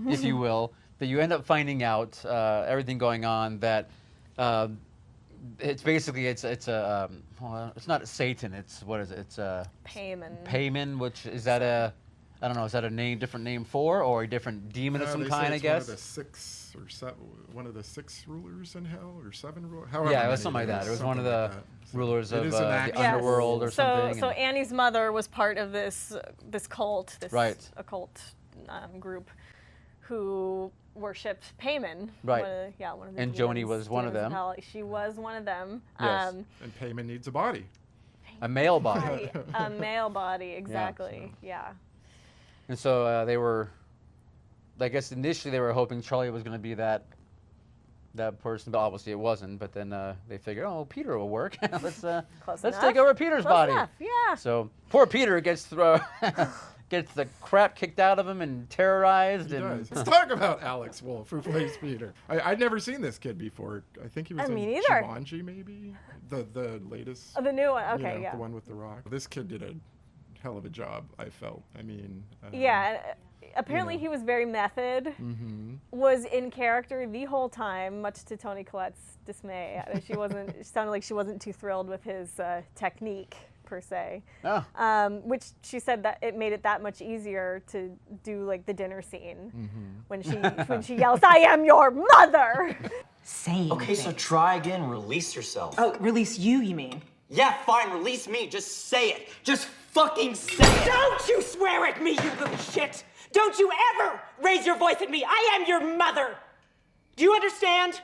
S1: if you will, that you end up finding out everything going on that it's basically it's not Satan, it's what is it? It's
S2: Paimon.
S1: Paimon, which is that I don't know, is that a different name or a different demon of some kind, I guess?
S4: One of the six rulers in hell, or seven rulers.
S1: Yeah, it was something like that. It was one of the rulers of the underworld or something.
S2: So Annie's mother was part of this cult, this occult group, who worshipped Paimon.
S1: Right.
S2: One of the
S1: and Joni was one of them.
S2: She was one of them.
S1: Yes.
S4: And Paimon needs a body.
S1: A male body.
S2: A male body, exactly. Yeah.
S1: And so they were, I guess initially they were hoping Charlie was going to be that person, but obviously it wasn't. But then they figured, Peter will work. let's take over Peter's body.
S2: Enough. Yeah.
S1: So poor Peter gets gets the crap kicked out of him and terrorized.
S4: He does. Let's talk about Alex Wolff, who plays Peter. I'd never seen this kid before. I think he was in Jumanji, maybe the latest.
S2: Oh, the new one. Okay,
S4: the one with the rock. This kid did a hell of a job, I felt. I mean,
S2: apparently he was very method, was in character the whole time, much to Toni Collette's dismay. It sounded like she wasn't too thrilled with his technique per se. Which she said that it made it that much easier to do like the dinner scene when she yells, "I am your mother!"
S6: Say
S7: okay, so try again, release yourself.
S6: Oh, release you mean?
S7: Yeah, fine, release me, just say it. Just fucking say it.
S6: Don't you swear at me, you little shit! Don't you ever raise your voice at me! I am your mother! Do you understand?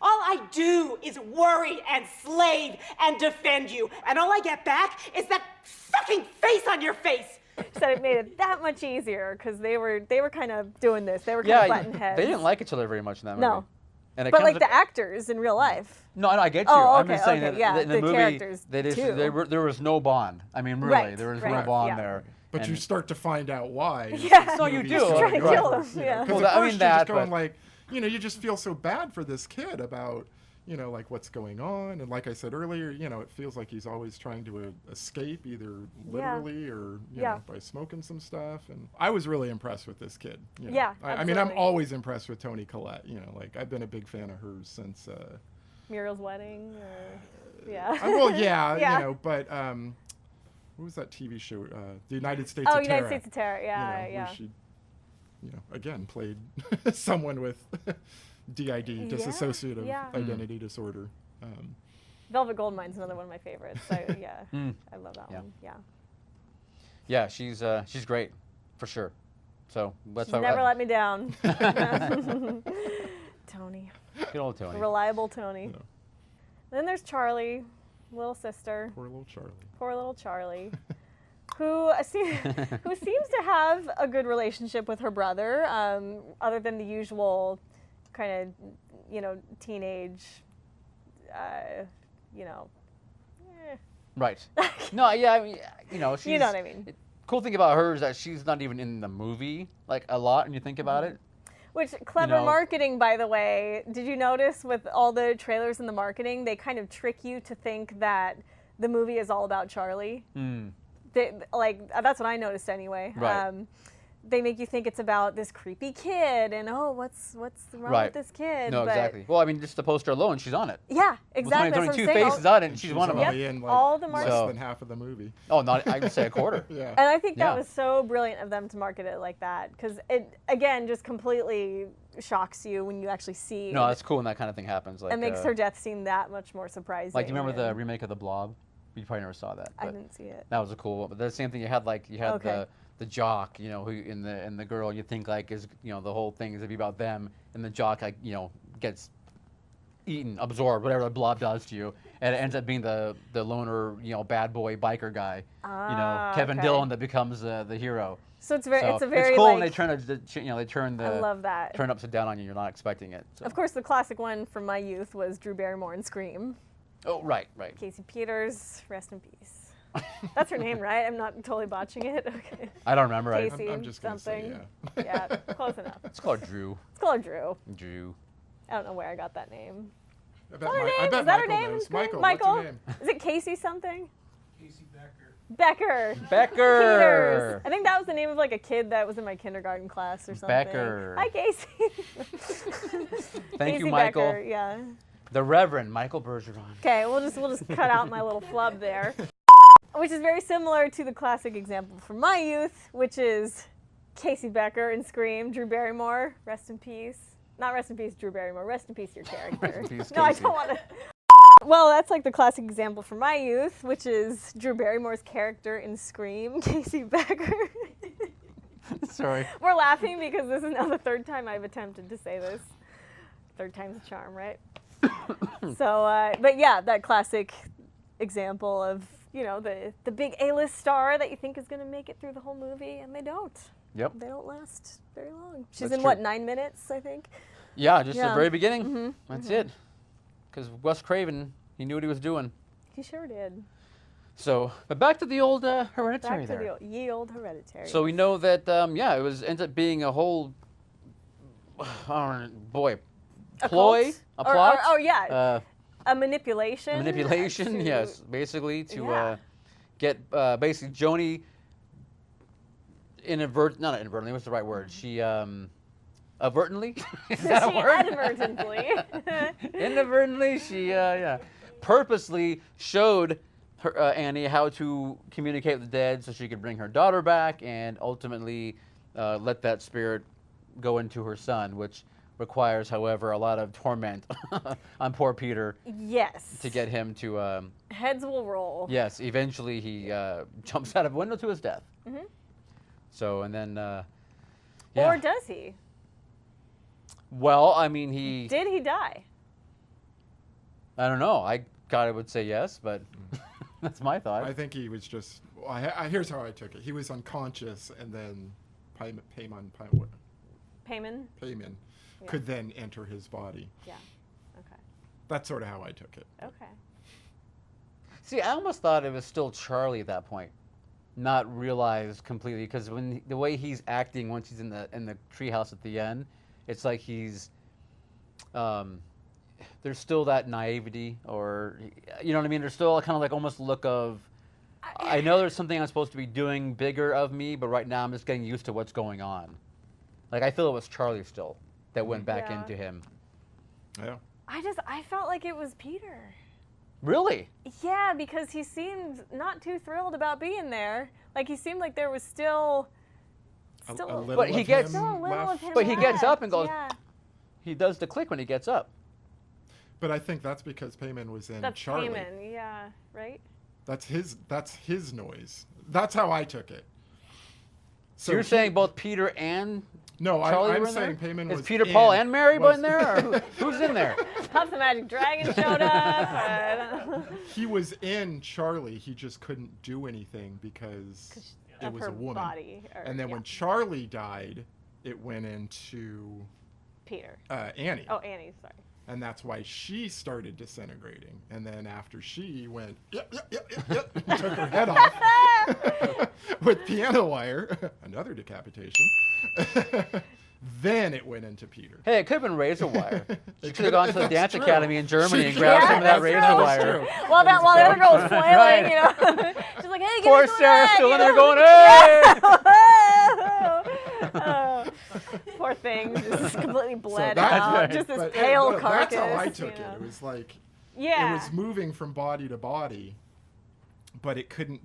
S6: All I do is worry and slave and defend you, and all I get back is that fucking face on your face!
S2: Said it made it that much easier, because they were kind of doing this. They were kind of butting heads.
S1: They didn't like each other very much in that movie.
S2: No. But like the actors in real life.
S1: No, I get you. I'm just saying that in the movie,
S2: characters
S1: there was no bond. I mean, really, there was no bond there.
S4: But you start to find out why.
S2: Yeah.
S1: No, you do.
S2: She's trying to kill him. Yeah.
S4: Because at first you're just going like, you just feel so bad for this kid about, you know, like what's going on. And like I said earlier, you know, it feels like he's always trying to escape, either literally or, you know, by smoking some stuff. And I was really impressed with this kid. You know.
S2: Yeah,
S4: I mean, I'm always impressed with Toni Collette. You know, like I've been a big fan of hers since.
S2: Muriel's Wedding, or, yeah.
S4: Well, yeah, you know, but what was that TV show? The United States of Terror.
S2: United States of Terror, yeah,
S4: you know, where she, you know, again played someone with DID, dissociative identity disorder.
S2: Velvet Goldmine's another one of my favorites. I love that one. Yeah.
S1: Yeah, she's great, for sure. So that's
S2: She's never let me down. Toni.
S1: Good old Toni.
S2: Reliable Toni.
S4: Yeah.
S2: Then there's Charlie, little sister.
S4: Poor little Charlie.
S2: Poor little Charlie. who seems to have a good relationship with her brother, other than the usual kind of, you know, teenage, you know.
S1: Right. No, yeah, I mean, you know, she's.
S2: You know what I mean.
S1: Cool thing about her is that she's not even in the movie like a lot, when you think about it.
S2: Which clever marketing, by the way. Did you notice with all the trailers and the marketing, they kind of trick you to think that the movie is all about Charlie. Like that's what I noticed anyway.
S1: Right.
S2: They make you think it's about this creepy kid, and what's wrong with this kid?
S1: No, exactly. Well, I mean, just the poster alone, she's on it.
S2: Yeah, exactly.
S1: There's only two faces on it, and she's one of them.
S4: Only in, like,
S2: all the
S4: less than half of the movie.
S1: Oh, not I would say a quarter.
S4: Yeah.
S2: And I think that was so brilliant of them to market it like that, because it again just completely shocks you when you actually see.
S1: No, that's cool when that kind of thing happens. Like,
S2: it makes her death scene that much more surprising.
S1: Like, you remember the remake of The Blob? You probably never saw that.
S2: I didn't see it.
S1: That was a cool one. But the same thing, you had the jock, you know, who and the girl, you think like is, you know, the whole thing is to be about them, and the jock, like, you know, gets eaten, absorbed, whatever the blob does to you, and it ends up being the loner, you know, bad boy biker guy, you know, Kevin Dillon, that becomes the hero.
S2: So it's very
S1: it's cool when they turn
S2: I love that.
S1: turn upside down on you. You're not expecting it. So.
S2: Of course, the classic one from my youth was Drew Barrymore in Scream.
S1: Oh, right.
S2: Casey Peters, rest in peace. That's her name, right? I'm not totally botching it. Okay.
S1: I don't remember.
S2: Casey,
S4: I'm just gonna say,
S2: yeah, close enough.
S1: It's called Drew.
S2: It's called Drew.
S1: Drew.
S2: I don't know where I got that name.
S4: I bet,
S2: Is that her name?
S4: knows. Michael.
S2: Michael?
S4: What's her name?
S2: Is it Casey something?
S5: Casey Becker.
S2: Peters. I think that was the name of like a kid that was in my kindergarten class or something.
S1: Becker.
S2: Hi, Casey.
S1: Thank you,
S2: Casey
S1: Michael.
S2: Becker, yeah.
S1: The Reverend Michael Bergeron.
S2: Okay, we'll just cut out my little flub there. Which is very similar to the classic example from my youth, which is Casey Becker in Scream, Drew Barrymore, rest in peace. Not rest in peace, Drew Barrymore, rest in peace, your character.
S1: Rest in peace,
S2: no, I
S1: Casey.
S2: don't want to. Well, that's like the classic example from my youth, which is Drew Barrymore's character in Scream, Casey Becker.
S1: Sorry.
S2: We're laughing because this is now the third time I've attempted to say this. Third time's a charm, right? So, but yeah, that classic example of, you know, the big A-list star that you think is going to make it through the whole movie, and they don't.
S1: Yep.
S2: They don't last very long. She's
S1: That's
S2: in,
S1: true.
S2: what, 9 minutes, I think?
S1: Yeah, just the
S2: Yeah.
S1: very beginning. That's it. Because Wes Craven, he knew what he was doing.
S2: He sure did.
S1: So, but back to the old Hereditary
S2: Back to
S1: there.
S2: the ye old Hereditary.
S1: So we know that, it ended up being a whole, ploy,
S2: cult?
S1: a plot.
S2: Or yeah, a manipulation.
S1: Manipulation,
S2: to-
S1: yes, basically to
S2: Yeah.
S1: get basically Joni not inadvertently, what's the right word? She avertently, is that a
S2: She
S1: word?
S2: inadvertently.
S1: Inadvertently, she purposely showed her Annie how to communicate with the dead so she could bring her daughter back, and ultimately let that spirit go into her son, which requires, however, a lot of torment on poor Peter
S2: Yes.
S1: to get him to.
S2: Heads will roll.
S1: Yes, eventually he jumps out of a window to his death. So, and then.
S2: Or does he?
S1: Well, I mean, he.
S2: Did he die?
S1: I don't know. I God, I would say yes, but that's my thought.
S4: I think he was just. Well, here's how I took it. He was unconscious, and then Payman could then enter his body.
S2: Yeah. Okay.
S4: That's sort of how I took it.
S2: Okay.
S1: See, I almost thought it was still Charlie at that point, not realized completely, because when the way he's acting once he's in the treehouse at the end, it's like he's, there's still that naivety, or you know what I mean. There's still kind of like almost look of, I know there's something I'm supposed to be doing bigger of me, but right now I'm just getting used to what's going on. Like I feel it was Charlie still that went back into him.
S4: Yeah.
S2: I felt like it was Peter.
S1: Really?
S2: Yeah, because he seemed not too thrilled about being there. Like he seemed like there was still
S4: A little
S1: But he
S4: of
S1: gets-
S4: him
S2: still a little
S4: left.
S2: of him
S1: But he gets up and goes-
S2: Yeah.
S1: He does the click when he gets up.
S4: But I think that's because Payman was in
S2: That's
S4: Charlie.
S2: Heyman, yeah, right?
S4: That's his noise. That's how I took it.
S1: So you're saying both Peter and
S4: No,
S1: Charlie
S4: I'm
S1: were in
S4: saying
S1: there?
S4: Payman
S1: Is
S4: was
S1: Peter,
S4: in,
S1: Paul, and Mary
S4: was-
S1: in there? Or who's in there?
S2: Puff the Magic Dragon showed up.
S4: He was in Charlie. He just couldn't do anything because it
S2: of
S4: was
S2: her
S4: a woman.
S2: body.
S4: And then when Charlie died, it went into
S2: Peter.
S4: Annie.
S2: Oh, Annie, sorry.
S4: And that's why she started disintegrating. And then after she went, yep, and took her head off with piano wire, another decapitation, then it went into Peter.
S1: Hey, it could have been razor wire. She
S4: It
S1: could have gone to the
S4: that's
S1: dance
S4: true.
S1: academy in Germany
S4: She
S1: and grabbed some of that
S2: that's
S1: razor
S2: true.
S1: wire.
S4: True.
S2: While the other girl was flailing,
S1: Right.
S2: you know. She's like, hey, give
S1: Poor
S2: me some of
S1: Sarah's
S2: that,
S1: still
S2: you
S1: in there
S2: know?
S1: going, hey!
S2: Oh, poor thing, just completely bled
S4: that's
S2: out.
S1: right.
S2: Just this
S4: But
S2: pale
S4: no,
S2: carcass.
S4: That's how I
S2: you
S4: took
S2: know.
S4: it. It was like,
S2: Yeah.
S4: it was moving from body to body, but it couldn't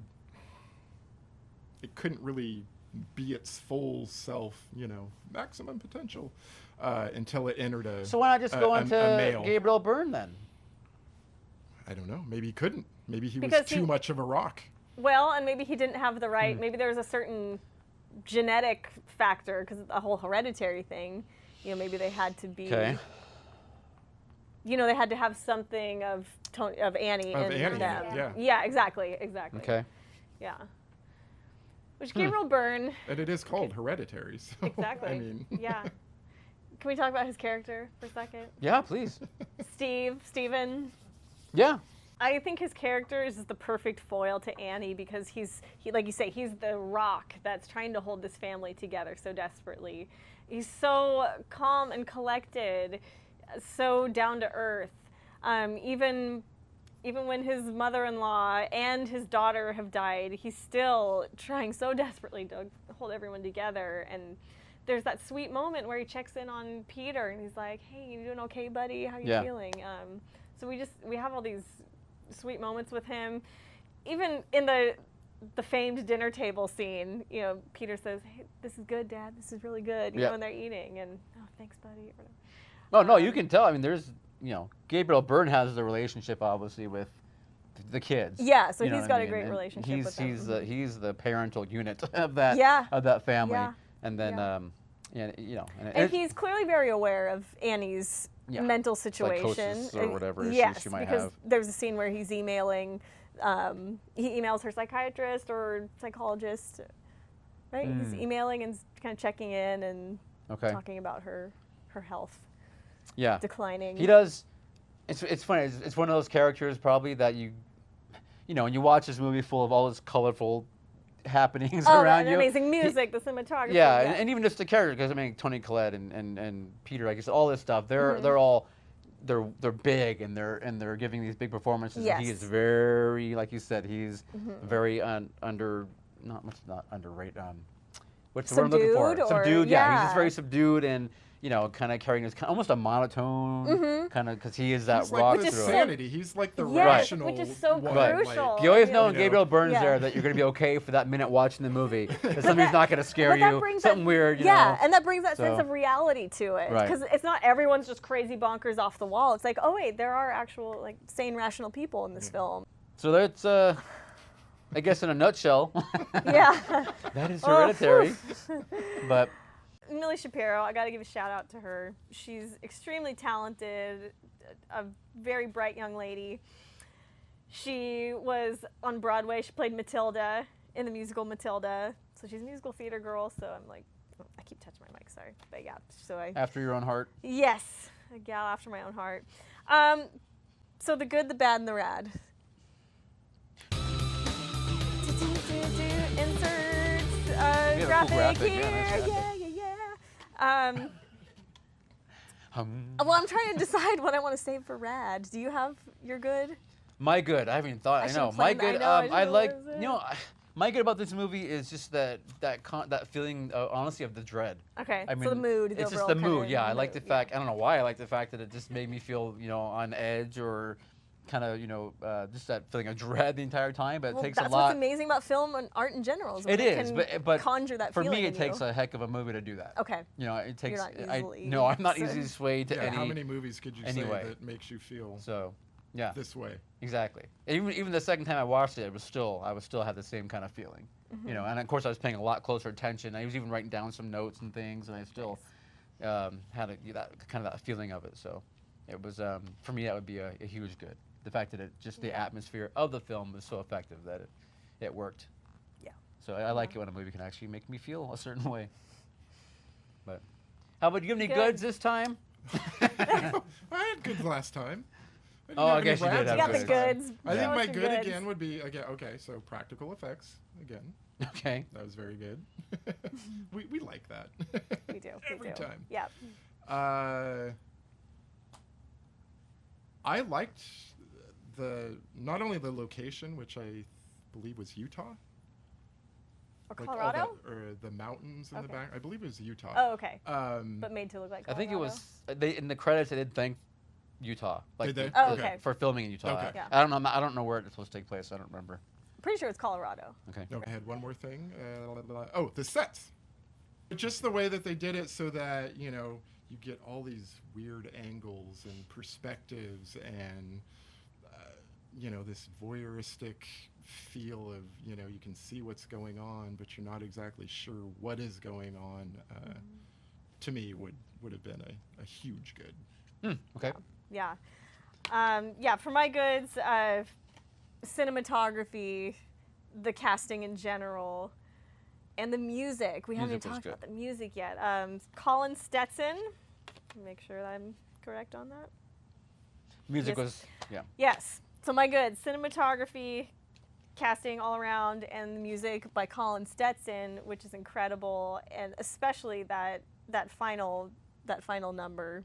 S4: really be its full self, maximum potential, until it entered a
S1: So why not just go into
S4: male.
S1: Gabriel Byrne then?
S4: I don't know. Maybe he couldn't. Maybe he
S2: Because
S4: was too much of a rock.
S2: Well, and maybe he didn't have the right. Maybe there was a certain genetic factor because the whole hereditary thing. Maybe they had to be.
S1: Okay.
S2: They had to have something of Annie
S4: Of
S2: in
S4: Annie,
S2: them.
S4: yeah.
S2: Yeah, exactly.
S1: Okay.
S2: Yeah. Which Gabriel Byrne.
S4: And it is called Hereditary. So,
S2: Exactly.
S4: I mean,
S2: Yeah. Can we talk about his character for a second?
S1: Yeah, please.
S2: Steven.
S1: Yeah.
S2: I think his character is the perfect foil to Annie because he, like you say, he's the rock that's trying to hold this family together so desperately. He's so calm and collected, so down to earth. Even when his mother-in-law and his daughter have died, he's still trying so desperately to hold everyone together. And there's that sweet moment where he checks in on Peter and he's like, "Hey, you doing okay, buddy? How you feeling?" So we have all these sweet moments with him. Even in the famed dinner table scene, Peter says, "Hey, this is good, Dad. This is really good." When they're eating, and "Oh, thanks, buddy."
S1: Oh no, you can tell. I mean, there's Gabriel Byrne has the relationship obviously with the kids.
S2: Yeah, so
S1: You know
S2: he's
S1: what
S2: got
S1: I
S2: a
S1: mean?
S2: great
S1: And
S2: relationship with them.
S1: he's the parental unit of that family.
S2: Yeah.
S1: And then
S2: Yeah.
S1: and
S2: And he's clearly very aware of Annie's mental situation.
S1: Psychosis or whatever issues
S2: yes,
S1: she might
S2: because
S1: have.
S2: there's a scene where he's emailing. He emails her psychiatrist or psychologist, right? He's emailing and kind of checking in and talking about her health declining.
S1: He does. It's funny. It's one of those characters probably that when you watch this movie full of all this colorful happenings around
S2: and
S1: you.
S2: amazing music, the cinematography.
S1: Yeah, and even just the character, because I mean Tony Collette and Peter, I guess all this stuff. They're all they're big and they're giving these big performances.
S2: Yes.
S1: And he is very, like you said, he's very not underrated. What's the word I'm looking for?
S2: Subdued,
S1: Subdued. Yeah, he's just very
S2: yeah.
S1: subdued and kind of carrying this almost a monotone kind of because he is that
S4: he's
S1: rock
S4: like the
S1: through it.
S4: sanity. He's like the
S2: Yes,
S4: rational
S2: which is so
S4: one.
S1: Right.
S2: crucial.
S1: You always know
S2: You
S1: when
S4: know.
S1: Gabriel Byrne's
S2: Yeah.
S1: there that you're going to be okay for that minute watching the movie. That something's not going to scare
S2: But that
S1: you.
S2: brings
S1: Something
S2: that,
S1: weird, you
S2: yeah,
S1: know.
S2: and that brings that sense
S1: So-
S2: of reality to it.
S1: Right.
S2: Because it's not everyone's just crazy bonkers off the wall. It's like, oh wait, there are actual sane, rational people in this film.
S1: So that's, I guess in a nutshell,
S2: Yeah.
S1: that is
S2: Oh,
S1: Hereditary. But
S2: Millie Shapiro, I got to give a shout out to her. She's extremely talented, a very bright young lady. She was on Broadway. She played Matilda in the musical Matilda. So she's a musical theater girl. So I'm like, I keep touching my mic, sorry. But yeah, so
S1: after your own heart.
S2: yes, a gal after my own heart. So the good, the bad, and the rad. Insert
S1: a cool
S2: graphic
S1: graphic,
S2: here.
S1: yeah, nice graphic.
S2: Yeah. Well, I'm trying to decide what I want to save for Rad. Do you have your good?
S1: My good. I haven't even thought. I know.
S2: should've
S1: My
S2: planned-
S1: good.
S2: I know, I
S1: I
S2: should've
S1: like.
S2: was it.
S1: You know, my good about this movie is just that feeling, honestly, of the dread.
S2: Okay,
S1: I
S2: so
S1: mean,
S2: the mood.
S1: It's just
S2: overall
S1: the
S2: kinda
S1: mood. Yeah, I like the
S2: mood,
S1: fact. I don't know why I like the fact that it just made me feel, on edge or kind of, just that feeling of dread the entire time. But
S2: Well,
S1: it takes
S2: that's
S1: a lot.
S2: what's amazing about film and art in general. Is when
S1: It is,
S2: can
S1: but
S2: conjure that
S1: for
S2: feeling
S1: me,
S2: in
S1: it takes
S2: you.
S1: a heck of a movie to do that.
S2: Okay.
S1: It takes.
S2: not easily
S1: No, I'm not
S2: swayed.
S1: easily swayed to
S4: Yeah,
S1: any.
S4: how many movies could you
S1: anyway.
S4: say that makes you feel
S1: So, yeah.
S4: this way?
S1: Exactly. Even the second time I watched it, I would still have the same kind of feeling.
S2: Mm-hmm.
S1: And of course I was paying a lot closer attention. I was even writing down some notes and things, and I still had that feeling of it. So it was for me that would be a huge good. The fact that the atmosphere of the film was so effective that it worked.
S2: Yeah.
S1: So I like it when a movie can actually make me feel a certain way. But how about you? Have any
S2: Good.
S1: goods this time?
S4: I had good last time. didn't
S1: Oh, I
S4: have any
S1: guess you did
S4: rads
S1: have
S2: You got the
S4: this time.
S2: goods.
S4: I think
S2: Show us
S4: my
S2: your
S4: good
S2: goods.
S4: again would be okay. So practical effects again.
S1: Okay.
S4: That was very good. we like that.
S2: We do.
S4: Every
S2: we do.
S4: time.
S2: Yeah.
S4: I liked not only the location, which I believe was Utah.
S2: Or
S4: like all
S2: Colorado?
S4: the mountains in the
S2: Okay.
S4: back. I believe it was Utah.
S2: Oh, okay.
S4: But
S2: But made to look like
S1: I
S2: Colorado?
S1: think it was in the credits they did thank Utah.
S4: Did they?
S2: Oh,
S4: Okay.
S2: okay.
S1: For filming in Utah.
S4: Okay.
S2: Yeah.
S1: I don't know. I don't know where it's supposed to take place. I don't remember.
S2: Pretty sure it's Colorado.
S1: Okay.
S4: No, I had one more thing. Oh, the sets. Just the way that they did it so that, you get all these weird angles and perspectives and, this voyeuristic feel of, you can see what's going on, but you're not exactly sure what is going on. To me, would have been a huge good.
S1: Okay.
S2: Yeah. For my goods, cinematography, the casting in general, and the music. We haven't
S1: Music
S2: even
S1: was
S2: talked about
S1: good.
S2: the music yet. Colin Stetson. Make sure that I'm correct on that.
S1: Music
S2: Yes.
S1: was
S2: Yes. So my goods, cinematography, casting all around, and the music by Colin Stetson, which is incredible, and especially that final number,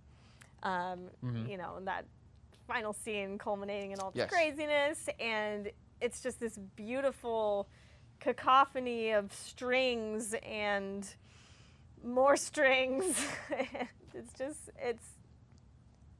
S2: and that final scene culminating in all this
S1: Yes.
S2: craziness, and it's just this beautiful cacophony of strings and more strings.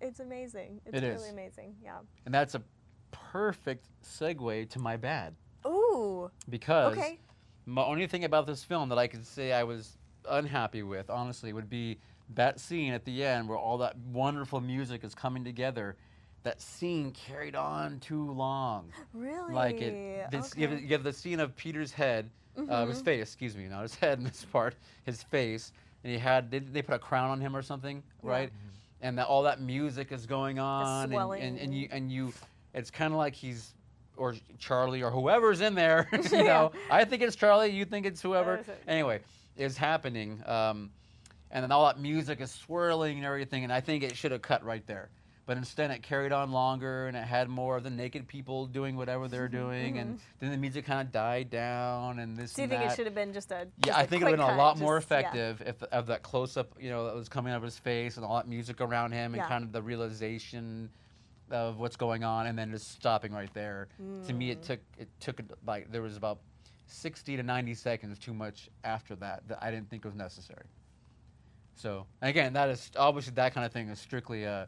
S2: It's amazing. It's
S1: It
S2: really
S1: is.
S2: amazing. Yeah.
S1: and that's a perfect segue to my bad
S2: Ooh.
S1: because
S2: Okay.
S1: my only thing about this film that I could say I was unhappy with, honestly, would be that scene at the end where all that wonderful music is coming together. That scene carried on too long.
S2: Really?
S1: Like you have the scene of Peter's head, his face, excuse me, not his head in this part, his face, and they put a crown on him or something, right? And all that music is going on,
S2: swelling.
S1: and you, it's kind of like he's, or Charlie or whoever's in there,
S2: Yeah.
S1: I think it's Charlie, you think it's whoever.
S2: That is it.
S1: Anyway, is happening, and then all that music is swirling and everything, and I think it should have cut right there. But instead, it carried on longer, and it had more of the naked people doing whatever they're doing, and then the music kind of died down, and this.
S2: So you
S1: and
S2: think
S1: that.
S2: it should have been just a
S1: Yeah, I think it would have been a
S2: quick
S1: lot
S2: cut,
S1: more
S2: just- yeah.
S1: effective if of that close up, that was coming out of his face, and all that music around him, and
S2: Yeah.
S1: kind of the realization of what's going on, and then just stopping right there. To me, it took like there was about 60 to 90 seconds too much after that I didn't think was necessary. So and again, that is obviously that kind of thing is strictly a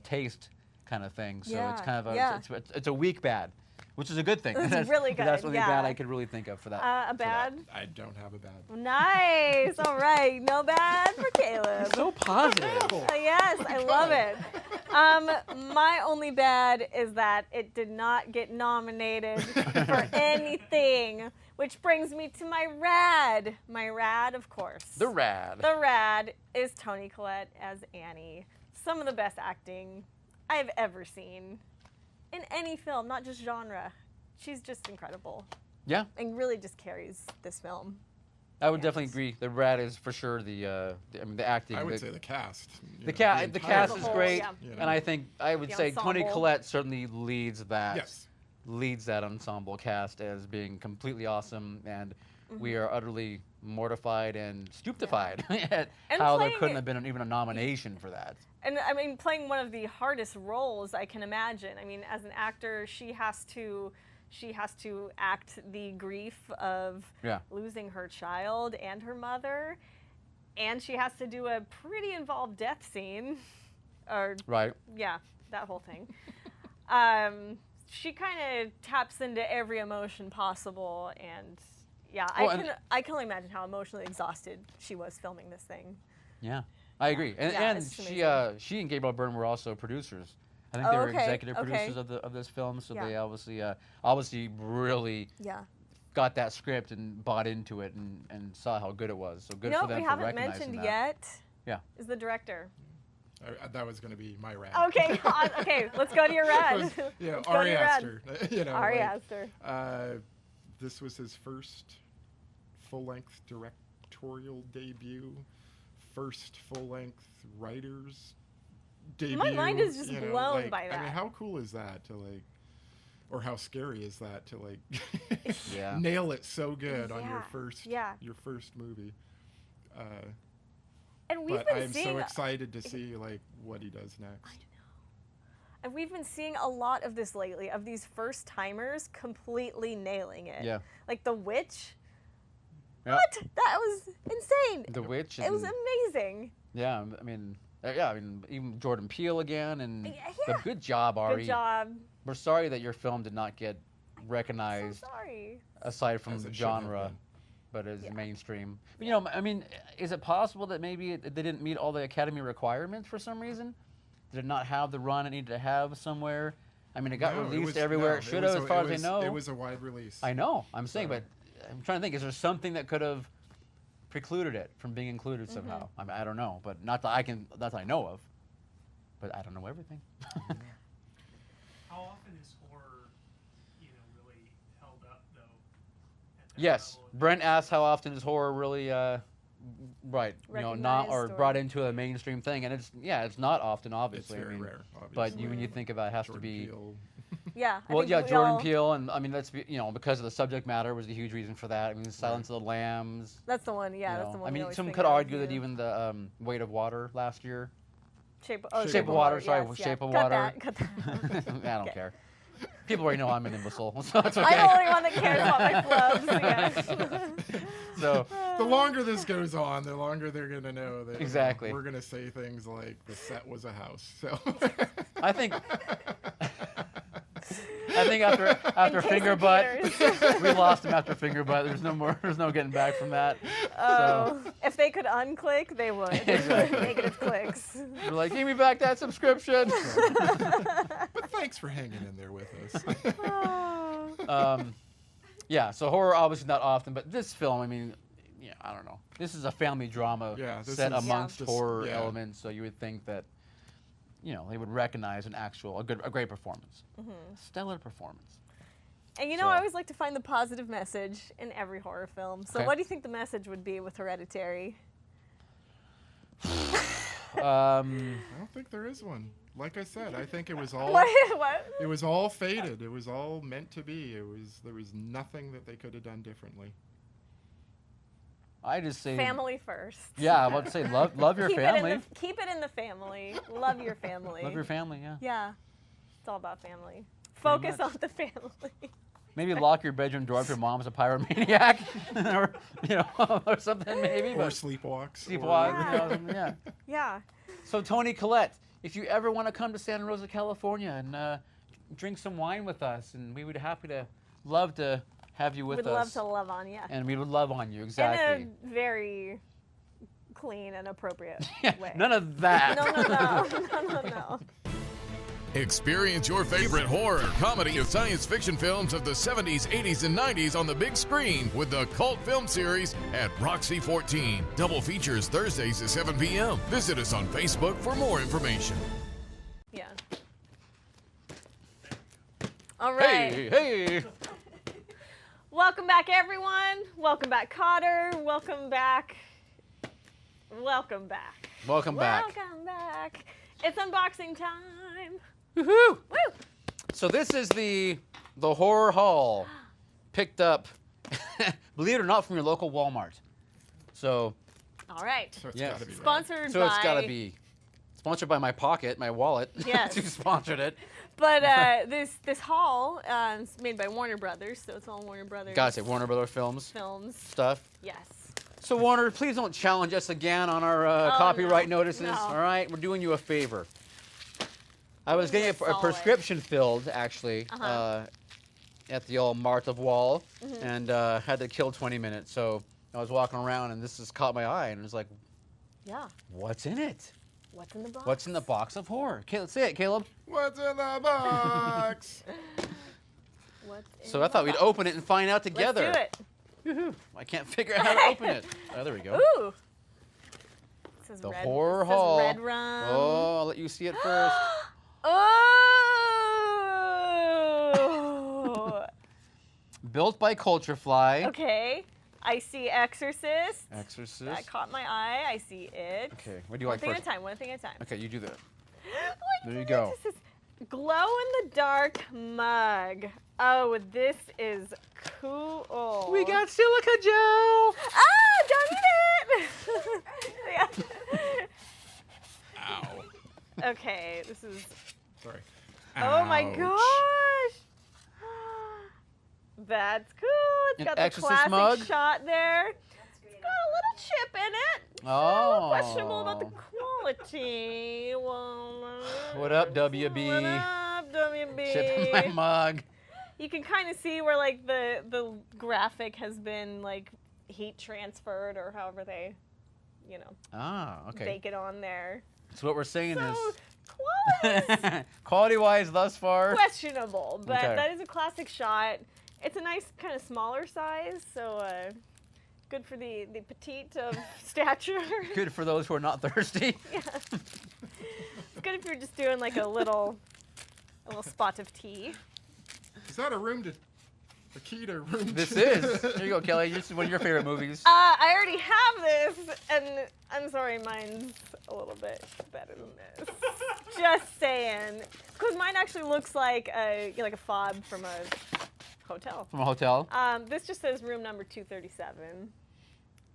S1: taste kind of thing. So it's
S2: Yeah,
S1: kind of
S2: yeah.
S1: it's a weak bad, which is a good thing.
S2: It's really good,
S1: That's the only bad
S2: yeah.
S1: I could really think of for that.
S2: A
S1: for that.
S2: bad?
S4: I don't have a bad.
S2: Nice. All right. No bad for Caleb.
S1: So positive.
S2: Yes, I love it. My only bad is that it did not get nominated for anything, which brings me to my rad. My rad, of course.
S1: The rad.
S2: The rad is Toni Collette as Annie. Some of the best acting I have ever seen in any film, not just genre. She's just incredible
S1: Yeah,
S2: and really just carries this film.
S1: I would
S2: Yes.
S1: definitely agree. The rad is for sure the acting.
S4: I would say the cast.
S1: the cast
S4: entire
S1: is
S2: The whole,
S1: great,
S2: yeah.
S4: You know.
S1: and I think I would
S2: The
S1: say Toni
S2: ensemble.
S1: Collette certainly leads that.
S4: Yes.
S1: Leads that ensemble cast as being completely awesome, and we are utterly mortified and stupefied at
S2: And
S1: how there
S2: playing-
S1: couldn't have been even a nomination for that.
S2: And I mean, playing one of the hardest roles I can imagine. I mean, as an actor, she has to act the grief of losing her child and her mother, and she has to do a pretty involved death scene, or yeah, that whole thing. She kind of taps into every emotion possible, and yeah, I can only imagine how emotionally exhausted she was filming this thing.
S1: Yeah, I agree. And,
S2: Yeah,
S1: and
S2: it's
S1: she and Gabriel Byrne were also producers. I think they were
S2: okay,
S1: executive
S2: okay.
S1: producers of this film, so
S2: Yeah.
S1: they obviously really
S2: Yeah.
S1: got that script and bought into it and saw how good it was. So good for them
S2: we
S1: for
S2: haven't
S1: recognizing
S2: mentioned
S1: that.
S2: yet. Is the director.
S4: That was going to be my rad.
S2: Okay, okay, let's go to your rad.
S4: Yeah,
S2: Let's go to
S4: Ari
S2: your rad.
S4: Aster. You know,
S2: Ari
S4: like,
S2: Aster.
S4: This was his first full-length directorial debut, first full-length writer's debut.
S2: My mind is just
S4: you know,
S2: blown
S4: like,
S2: by that.
S4: I mean, how cool is that to like, or how scary is that to like
S1: Yeah.
S4: nail it so good on your
S2: Yeah.
S4: first movie?
S2: And we've
S4: But
S2: been
S4: I'm
S2: seeing
S4: so excited to see like what he does next.
S2: And we've been seeing a lot of this lately, of these first timers completely nailing it.
S1: Yeah.
S2: Like The Witch.
S1: Yeah.
S2: What? That was insane.
S1: The Witch.
S2: It was
S1: and-
S2: amazing.
S1: Yeah, I mean, even Jordan Peele again, and
S2: Yeah.
S1: good job, Ari.
S2: Good job.
S1: We're sorry that your film did not get
S2: So
S1: recognized
S2: sorry.
S1: aside from
S4: As
S1: the
S4: it should have
S1: genre,
S4: been.
S1: but as mainstream. But, you know, I mean, is it possible that maybe they didn't meet all the Academy requirements for some reason? Did it not have the run it needed to have somewhere? I mean, it got
S4: No,
S1: released
S4: was-
S1: everywhere
S4: no,
S1: it should
S4: was
S1: have,
S4: a-
S1: as far
S4: it
S1: as I know.
S4: It was a wide release.
S1: I know. I'm saying,
S4: So-
S1: but I'm trying to think. Is there something that could have precluded it from being included somehow? I mean, I don't know, but not that I know of. But I don't know everything.
S5: How often is horror, really held up though? At that
S1: Yes,
S5: level of-
S1: Brent asked how often is horror really, not
S2: Recognized
S1: or
S2: or-
S1: brought into a mainstream thing, and it's not often,
S4: It's
S1: obviously.
S4: very
S1: I mean,
S4: rare,
S1: but
S4: obviously.
S1: when you think about it, it has
S4: Jordan
S1: to be.
S4: Peele.
S2: Yeah. I
S1: Well,
S2: think
S1: yeah,
S2: we
S1: Jordan
S2: all-
S1: Peele, and I mean, because of the subject matter was the huge reason for that. I mean, Silence of the Lambs.
S2: That's the one. Yeah,
S1: you
S2: that's
S1: know.
S2: the one.
S1: I
S2: we
S1: mean,
S2: always
S1: some
S2: think
S1: could
S2: of,
S1: argue that
S2: yeah.
S1: even the Weight of Water last year.
S2: Shape of
S1: Shape of Water, sorry,
S2: yes,
S1: Shape of
S2: cut
S1: Water.
S2: That, cut that.
S1: I don't
S2: Okay.
S1: care. People already know I'm an imbecile, so it's okay.
S2: I'm the only one that cares about my flubs. Yes.
S1: So
S4: The longer this goes on, the longer they're gonna know that
S1: Exactly.
S4: we're gonna say things like the set was a house. So
S1: I think after
S2: case
S1: Finger
S2: of
S1: Butt,
S2: theaters.
S1: we lost him after Finger Butt. There's no getting back from that.
S2: Oh, if they could unclick, they would.
S1: Exactly.
S2: Negative clicks.
S1: We're like, give me back that subscription.
S4: but thanks for hanging in there with us.
S1: Yeah, so horror obviously not often, but this film, I mean, yeah, I don't know. This is a family drama
S4: Yeah, this
S1: set
S4: is-
S1: amongst
S4: Yeah.
S1: horror
S4: Yeah.
S1: elements, so you would think that, they would recognize a great performance, stellar performance.
S2: And
S1: So-
S2: I always like to find the positive message in every horror film. So
S1: Okay.
S2: what do you think the message would be with Hereditary?
S4: I don't think there is one. Like I said, I think it was all
S2: What?
S4: it was all fated. It was all meant to be. There was nothing that they could have done differently.
S1: I just say
S2: Family first.
S1: Yeah, I would say love your family.
S2: Keep it in the family. Love your family.
S1: Love your family, yeah.
S2: Yeah. It's all about family. Focus
S1: much.
S2: on the family.
S1: Maybe lock your bedroom door if your mom's a pyromaniac, or something maybe.
S4: Or
S1: But
S4: sleepwalks.
S1: sleepwalk, yeah.
S2: Yeah.
S1: So Toni Collette, if you ever want to come to Santa Rosa, California, and drink some wine with us, and we would love to have you with
S2: We'd
S1: us.
S2: love to love on you.
S1: And we would love on you, exactly.
S2: In a very clean and appropriate way.
S1: None of that.
S2: No.
S8: Experience your favorite horror, comedy, and science fiction films of the 70s, 80s, and 90s on the big screen with the Cult Film Series at Roxy 14. Double features Thursdays at 7 p.m. Visit us on Facebook for more information.
S2: Yeah. All right.
S1: Hey.
S2: Welcome back, everyone. Welcome back, Cotter. Welcome back.
S1: Welcome back.
S2: Welcome back. It's unboxing time.
S1: Woohoo!
S2: Woo!
S1: So this is the horror haul picked up, believe it or not, from your local Walmart. So,
S2: All right.
S4: So it's
S1: Yes.
S4: gotta be right.
S2: Sponsored
S1: so
S2: by.
S1: it's got to be sponsored by my pocket, my wallet.
S2: Yes.
S1: Who sponsored it?
S2: But this haul is made by Warner Brothers, so it's all Warner Brothers.
S1: Gotta say, Warner Brothers films
S2: Films.
S1: stuff.
S2: Yes.
S1: So Warner, please don't challenge us again on our
S2: Oh,
S1: copyright
S2: no,
S1: notices.
S2: no.
S1: All right, we're doing you a favor. I was getting a
S2: Solid.
S1: prescription filled actually at the old Mart of Wall,
S2: Mm-hmm.
S1: and had to kill 20 minutes. So I was walking around, and this just caught my eye, and it was like,
S2: Yeah.
S1: what's in it?
S2: What's in the box?
S1: What's in the box of horror? Say it, Caleb.
S4: What's in the box?
S2: What's in
S1: So
S2: the
S1: I thought we'd
S2: box?
S1: open it and find out together.
S2: Let's do it.
S1: Woohoo. I can't figure out how to open it. Oh, there we go.
S2: Ooh. It says
S1: The
S2: red,
S1: horror
S2: it says
S1: hall.
S2: Red rum.
S1: Oh, I'll let you see it first.
S2: Oh.
S1: Built by Culturefly.
S2: Okay. I see Exorcist.
S1: Exorcist.
S2: That caught my eye. I see it.
S1: Okay, what do you
S2: One
S1: like
S2: thing
S1: first?
S2: at a time. One thing at a time.
S1: Okay, you do that.
S2: Look
S1: There you
S2: at
S1: go.
S2: This is glow in the dark mug. Oh, this is cool.
S1: We got silica gel.
S2: Ah, don't eat it. Yeah.
S4: Ow.
S2: Okay, this is.
S4: Sorry.
S2: Oh my
S4: Ouch.
S2: gosh. That's cool. It's
S1: An
S2: got the
S1: Exorcist
S2: classic
S1: mug?
S2: shot there. It's got a little chip in it.
S1: Oh.
S2: A little questionable about the quality. Well,
S1: What up, WB?
S2: What up, WB?
S1: Chip in my mug.
S2: You can kind of see where like the graphic has been like heat transferred or however they, you know,
S1: Ah, okay.
S2: bake it on there.
S1: So what we're saying
S2: So
S1: is,
S2: quality
S1: quality-wise, thus far,
S2: questionable, but
S1: Okay.
S2: that is a classic shot. It's a nice kind of smaller size, so good for the petite of stature.
S1: good for those who are not thirsty.
S2: Yeah. It's good if you're just doing like a little spot of tea.
S4: Is that a key to room?
S1: This
S4: two?
S1: is. Here you go, Kelly. This is one of your favorite movies.
S2: I already have this, and I'm sorry, mine's a little bit better than this. Just saying, because mine actually looks like a fob from a hotel.
S1: From a hotel.
S2: This just says room number 237.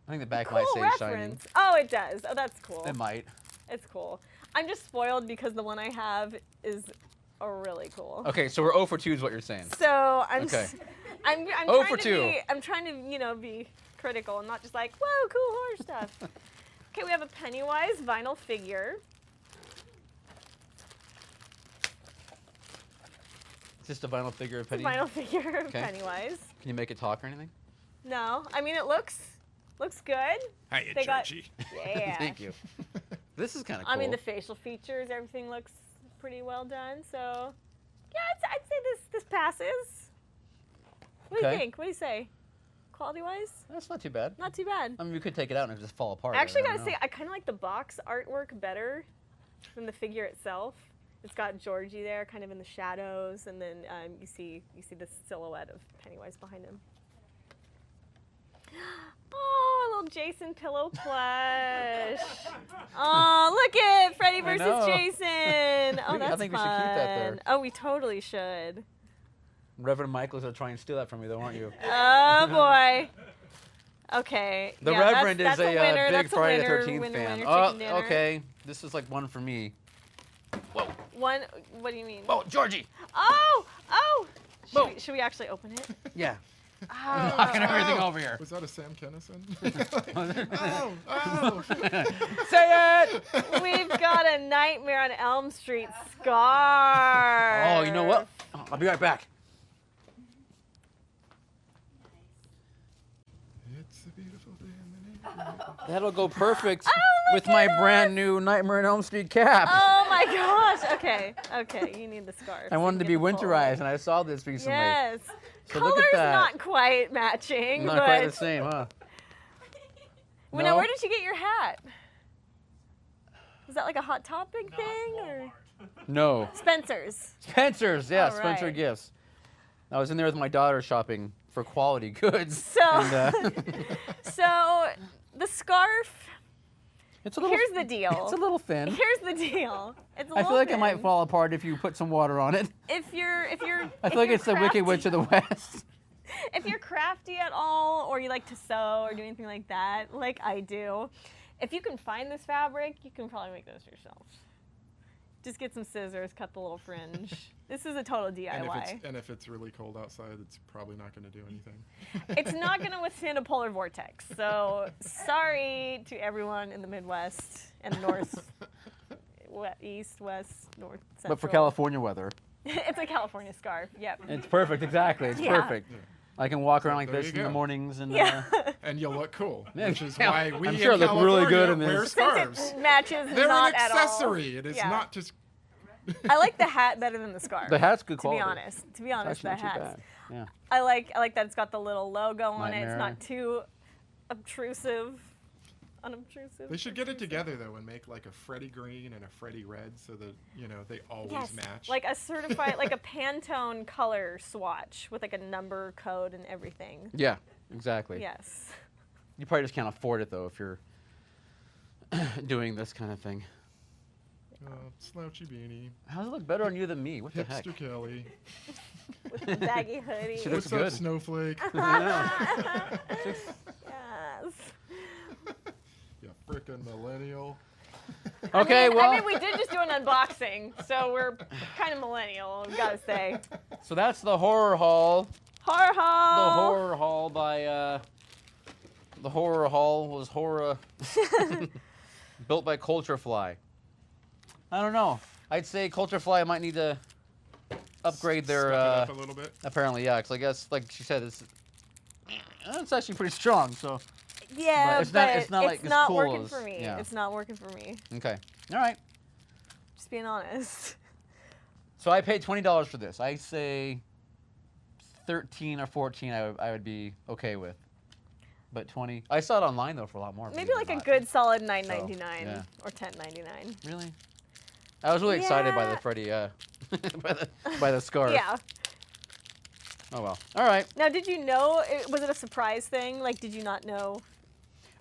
S1: I think the back
S2: Cool
S1: might say Shining.
S2: reference. Oh, it does. Oh, that's cool.
S1: It might.
S2: It's cool. I'm just spoiled because the one I have is really cool.
S1: Okay, so we're 0 for 2 is what you're saying.
S2: So I'm
S1: Okay.
S2: I'm
S1: 0
S2: trying
S1: for
S2: to
S1: 2.
S2: I'm trying to be critical and not just like whoa cool horror stuff. Okay, we have a Pennywise vinyl figure.
S1: It's just a vinyl figure of
S2: It's a
S1: Penny.
S2: vinyl figure of
S1: Okay.
S2: Pennywise.
S1: Can you make it talk or anything?
S2: No, I mean it looks good.
S4: Hiya,
S2: They got-
S4: Georgie.
S2: Yeah.
S1: Thank you. This is kind of cool.
S2: I mean the facial features, everything looks pretty well done. So yeah, I'd say this passes. What do you
S1: Okay.
S2: think? What do you say? Quality wise,
S1: That's not too bad.
S2: not too bad.
S1: I mean, we could take it out and it would just fall apart.
S2: I actually
S1: don't
S2: gotta say,
S1: know.
S2: I kind of like the box artwork better than the figure itself. It's got Georgie there, kind of in the shadows, and then you see the silhouette of Pennywise behind him. Oh, a little Jason pillow plush. Oh, look at Freddy
S1: I
S2: versus
S1: know.
S2: Jason. Oh,
S1: I
S2: that's
S1: think we should keep that there.
S2: fun. Oh, we totally should.
S1: Reverend Michael's gonna try and steal that from me, though, aren't you?
S2: Oh boy. Okay.
S1: The
S2: yeah,
S1: Reverend
S2: that's
S1: is
S2: a winner.
S1: big
S2: That's a
S1: Friday the
S2: winner.
S1: 13th
S2: Winner,
S1: fan.
S2: winner,
S1: Oh,
S2: chicken dinner.
S1: okay. This is like one for me. Whoa.
S2: One. What do you mean?
S1: Whoa, Georgie.
S2: Oh!
S1: Boom.
S2: Should we actually open it?
S1: Yeah.
S2: Oh.
S1: Knocking everything over here.
S4: Was that a Sam Kinison? oh.
S1: Say it.
S2: We've got a Nightmare on Elm Street scar.
S1: Oh, you know what? I'll be right back.
S4: It's a beautiful day in the neighborhood.
S1: That'll go perfect
S2: look
S1: with my
S2: at
S1: brand new Nightmare on Elm Street cap.
S2: Oh my gosh. Okay. You need the scarf.
S1: I
S2: so
S1: wanted
S2: you
S1: to be
S2: get the full-
S1: winterized, and I saw this recently.
S2: Yes.
S1: So
S2: Color's
S1: look at that.
S2: not quite matching,
S1: Not
S2: but
S1: quite the same, huh?
S2: Well, now
S1: No?
S2: where did you get your hat? Is that like a Hot Topic
S5: Not
S2: thing or
S5: Walmart.
S1: No.
S2: Spencer's?
S1: Spencer's, yeah,
S2: All
S1: Spencer
S2: right.
S1: Gifts. I was in there with my daughter shopping for quality goods.
S2: So,
S1: and,
S2: so the scarf.
S1: it's a little.
S2: Here's the deal.
S1: It's a little thin.
S2: Here's the deal. It's a
S1: I feel
S2: little
S1: like it
S2: thin.
S1: might fall apart if you put some water on it.
S2: If you're
S1: I feel like it's the Wicked
S2: crafty-
S1: Witch of the West.
S2: If you're crafty at all, or you like to sew or do anything like that, like I do, if you can find this fabric, you can probably make those yourself. Just get some scissors, cut the little fringe. This is a total DIY.
S4: And if it's really cold outside, it's probably not going to do anything.
S2: It's not going to withstand a polar vortex. So sorry to everyone in the Midwest and North, East, West, North, Central.
S1: But for California weather,
S2: it's a California scarf. Yep.
S1: it's perfect. Exactly, it's
S2: Yeah.
S1: perfect. I can walk around like
S4: There
S1: this
S4: you
S1: in the
S4: go.
S1: mornings and.
S2: Yeah.
S4: And you'll look cool,
S1: Yeah,
S4: which is
S1: yeah.
S4: why we
S1: I'm sure
S4: in
S1: I look really good
S4: California
S1: in
S4: wear
S1: this.
S4: scarves.
S2: Since it matches
S4: They're
S2: not
S4: an
S2: at all.
S4: accessory. It is
S2: Yeah.
S4: not just.
S2: I like the hat better than the scarf.
S1: The hat's good
S2: To
S1: quality.
S2: be honest,
S1: It's
S2: the
S1: actually not too
S2: hat's.
S1: bad. Yeah.
S2: I like that it's got the little logo on it. It's
S1: Nightmare.
S2: not too unobtrusive.
S4: They should get it together though and make like a Freddie green and a Freddie red, so that they always
S2: Yes,
S4: match.
S2: like a certified, like a Pantone color swatch with like a number code and everything.
S1: Yeah, exactly.
S2: Yes.
S1: You probably just can't afford it though if you're doing this kind of thing.
S4: Slouchy beanie.
S1: How's it look better on you than me? What the heck?
S4: Hipster Kelly.
S2: With the baggy hoodie.
S1: She looks
S4: What's up,
S1: good.
S4: Snowflake?
S1: I know.
S2: Yes.
S4: You frickin' millennial.
S1: Okay, well,
S2: I mean, we did just do an unboxing, so we're kind of millennial, we gotta say.
S1: so that's the horror haul.
S2: Horror haul.
S1: The horror haul by the horror haul was horror built by Culture Fly. I don't know. I'd say Culture Fly might need to upgrade their.
S4: Step it up a little bit.
S1: Apparently, yeah. Because I guess, like she said, it's actually pretty strong. So
S2: Yeah,
S1: But it's not like as cool
S2: working
S1: as-
S2: for me.
S1: yeah.
S2: It's not working for me.
S1: okay, all right.
S2: Just being honest.
S1: So I paid $20 for this. I say 13 or 14. I would be okay with. But 20. I saw it online though for a lot more.
S2: Maybe
S1: believe it
S2: like
S1: or
S2: a
S1: not.
S2: good solid $9.99
S1: yeah.
S2: or $10.99.
S1: Really? I was really excited by the
S2: Yeah.
S1: Freddie, by the scarf.
S2: Yeah.
S1: Oh well. All right.
S2: Now, did you know? Was it a surprise thing? Like, did you not know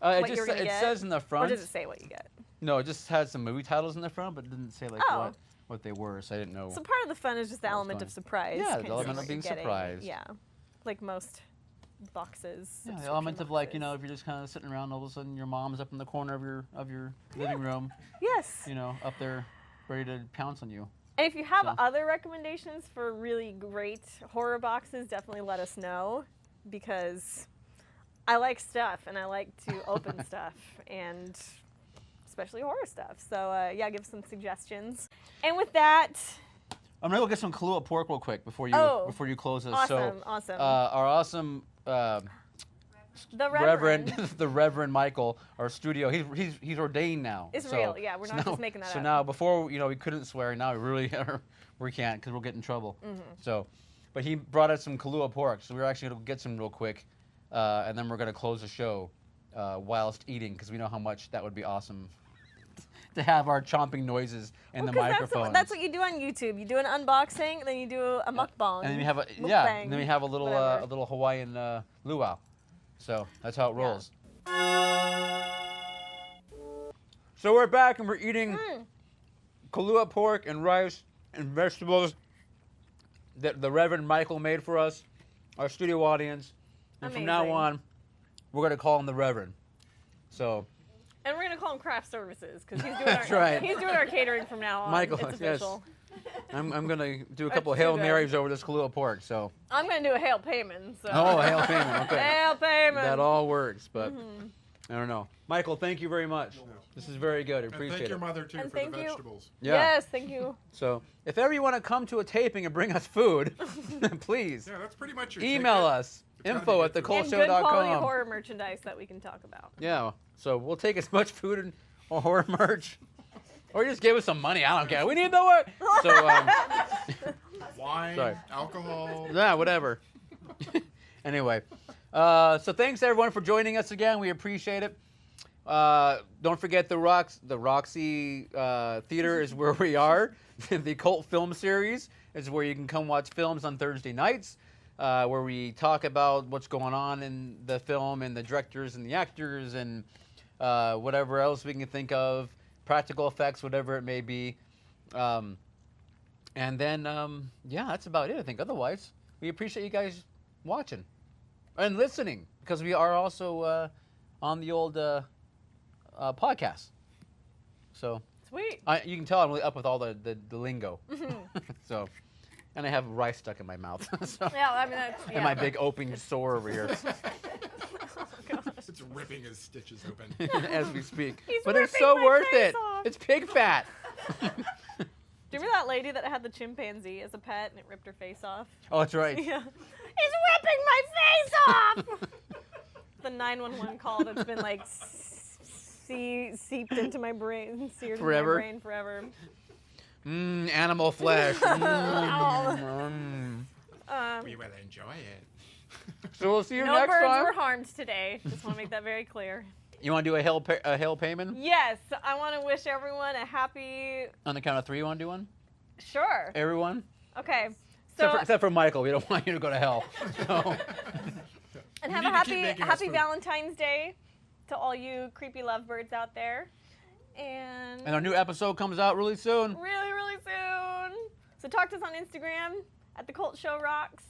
S1: It
S2: what you were
S1: just
S2: gonna
S1: it
S2: get?
S1: says in the front.
S2: Or does it say what you get?
S1: No, it just had some movie titles in the front, but it didn't say like
S2: Oh.
S1: what they were, so I didn't know.
S2: So part of the fun is just the
S1: That's
S2: element
S1: fine.
S2: of surprise.
S1: Yeah, the
S2: kind
S1: element
S2: seeing
S1: of
S2: what
S1: being
S2: you're getting.
S1: surprised.
S2: Yeah, like most boxes.
S1: Yeah, the
S2: subscription
S1: element of like,
S2: boxes.
S1: if you're just kind of sitting around, all of a sudden your mom's up in the corner of your living room,
S2: Yes.
S1: up there, ready to pounce on you.
S2: And if you have
S1: So-
S2: other recommendations for really great horror boxes, definitely let us know, because I like stuff and I like to open stuff, and especially horror stuff. So yeah, give some suggestions. And with that,
S1: I'm gonna go get some Kahlua pork real quick before you
S2: Oh,
S1: close this.
S2: awesome,
S1: So,
S2: awesome.
S1: our awesome
S2: the
S1: Reverend the Reverend Michael, our studio, he's ordained now.
S2: It's
S1: So-
S2: real, yeah, we're
S1: so
S2: not
S1: now-
S2: just making that
S1: So
S2: up.
S1: now, before we couldn't swear, now we really we can't because we'll get in trouble.
S2: Mm-hmm.
S1: So, but he brought us some Kahlua pork, so we're actually gonna get some real quick, and then we're gonna close the show whilst eating because we know how much that would be awesome to have our chomping noises in the
S2: 'cause
S1: microphone.
S2: that's what you do on YouTube. You do an unboxing, then you do a mukbang.
S1: And then we have
S2: mukbang,
S1: and then we have a
S2: whatever.
S1: little Hawaiian luau. So that's how it rolls. So we're back and we're eating Kahlua pork and rice and vegetables that the Reverend Michael made for us, our studio audience. And from now
S2: Amazing.
S1: on, we're gonna call him the Reverend. So
S2: And we're gonna call him Craft Services because he's doing
S1: That's
S2: our
S1: right.
S2: he's doing our catering from now on.
S1: Michael,
S2: it's
S1: yes.
S2: official.
S1: I'm gonna do a
S2: That's
S1: couple
S2: too
S1: Hail
S2: good.
S1: Marys over this Kahlua pork. So
S2: I'm gonna do a hail payment. So.
S1: oh, Hail payment. Okay.
S2: Hail payment.
S1: That all works, but
S2: Mm-hmm.
S1: I don't know. Michael, thank you very much. This is very good. I
S4: And
S1: appreciate
S4: thank your
S1: it.
S4: mother too
S2: And
S4: for the
S2: thank you.
S4: vegetables.
S1: Yeah.
S2: Yes, thank you.
S1: So if ever you want to come to a taping and bring us food, please
S4: Yeah, that's pretty much your
S1: email
S4: ticket.
S1: us.
S4: It's gotta be
S1: Info at
S4: good food.
S2: And good quality
S1: thecultshow.com.
S2: horror merchandise that we can talk about.
S1: Yeah. So we'll take as much food and or horror merch. Or just give us some money. I don't care. We need the work. So
S4: Wine,
S1: Sorry.
S4: alcohol.
S1: yeah, whatever. Anyway, so thanks everyone for joining us again. We appreciate it. Don't forget the Roxy Theater is where we are. The Cult Film Series is where you can come watch films on Thursday nights, where we talk about what's going on in the film and the directors and the actors and whatever else we can think of, practical effects, whatever it may be. And then, yeah, that's about it, I think. Otherwise, we appreciate you guys watching. and listening, because we are also on the old podcast. So
S2: Sweet.
S1: you can tell I'm really up with all the lingo. So, and I have rice stuck in my mouth. So,
S2: Yeah, I mean that's.
S1: and my big open sore over here
S4: It's ripping his stitches open.
S1: as we speak.
S2: He's
S1: But it's
S2: ripping
S1: so
S2: my
S1: worth
S2: face
S1: it.
S2: off.
S1: It's pig fat.
S2: Do you remember that lady that had the chimpanzee as a pet and it ripped her face off?
S1: Oh, that's right.
S2: Yeah. It's ripping my face off! The 911 call that's been like seeped into my brain, seared
S1: Forever?
S2: into my brain forever.
S1: Animal flesh.
S4: We will enjoy it.
S1: So we'll see you
S2: No
S1: next
S2: birds
S1: time.
S2: were harmed today. Just want to make that very clear.
S1: You want to do a hail payment?
S2: Yes, I want to wish everyone a happy.
S1: On the count of 3, you want to do one?
S2: Sure.
S1: Everyone?
S2: Okay. So
S1: Except for Michael. We don't want you to go to hell. So.
S2: and
S4: You
S2: have
S4: need
S2: a
S4: to keep
S2: happy
S4: making us
S2: happy
S4: food.
S2: Valentine's Day to all you creepy lovebirds out there. And
S1: And our new episode comes out really soon.
S2: really, really soon. So talk to us on Instagram at the Cult Show Rocks.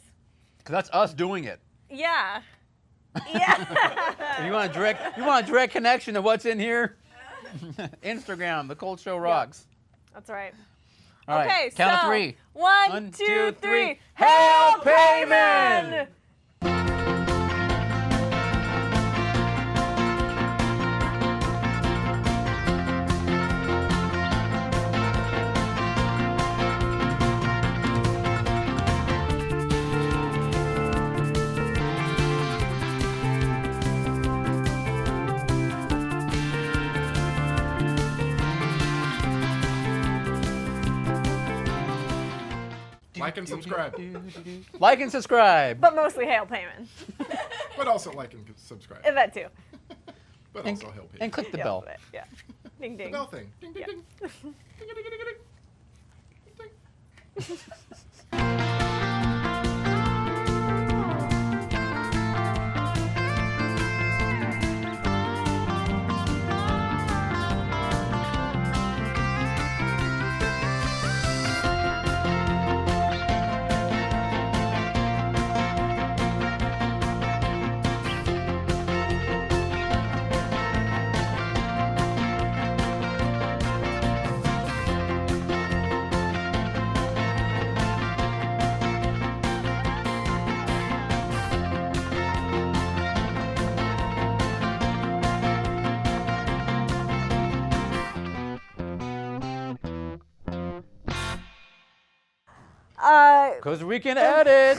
S1: Because that's us doing it.
S2: Yeah. Yeah.
S1: If you want a direct connection to what's in here? Instagram, the Cold Show Rocks.
S2: That's right.
S1: All right,
S2: Okay,
S1: count of
S2: so
S1: 3.
S2: 1,
S1: 1,
S2: 2,
S1: 2,
S2: 3.
S1: 3.
S2: Hail
S1: Hail Payman!
S2: Payman!
S4: Like and subscribe.
S1: Like and subscribe.
S2: But mostly Hail Payman.
S4: But also like and subscribe.
S2: And that too.
S4: But
S1: And,
S4: also help
S1: and click the
S2: Yeah,
S1: bell.
S2: but- Yeah. Ding
S4: the
S2: ding.
S4: bell thing. Ding ding
S2: Yeah.
S4: ding. Ding ding ding ding ding ding. Ding.
S1: Because we can edit.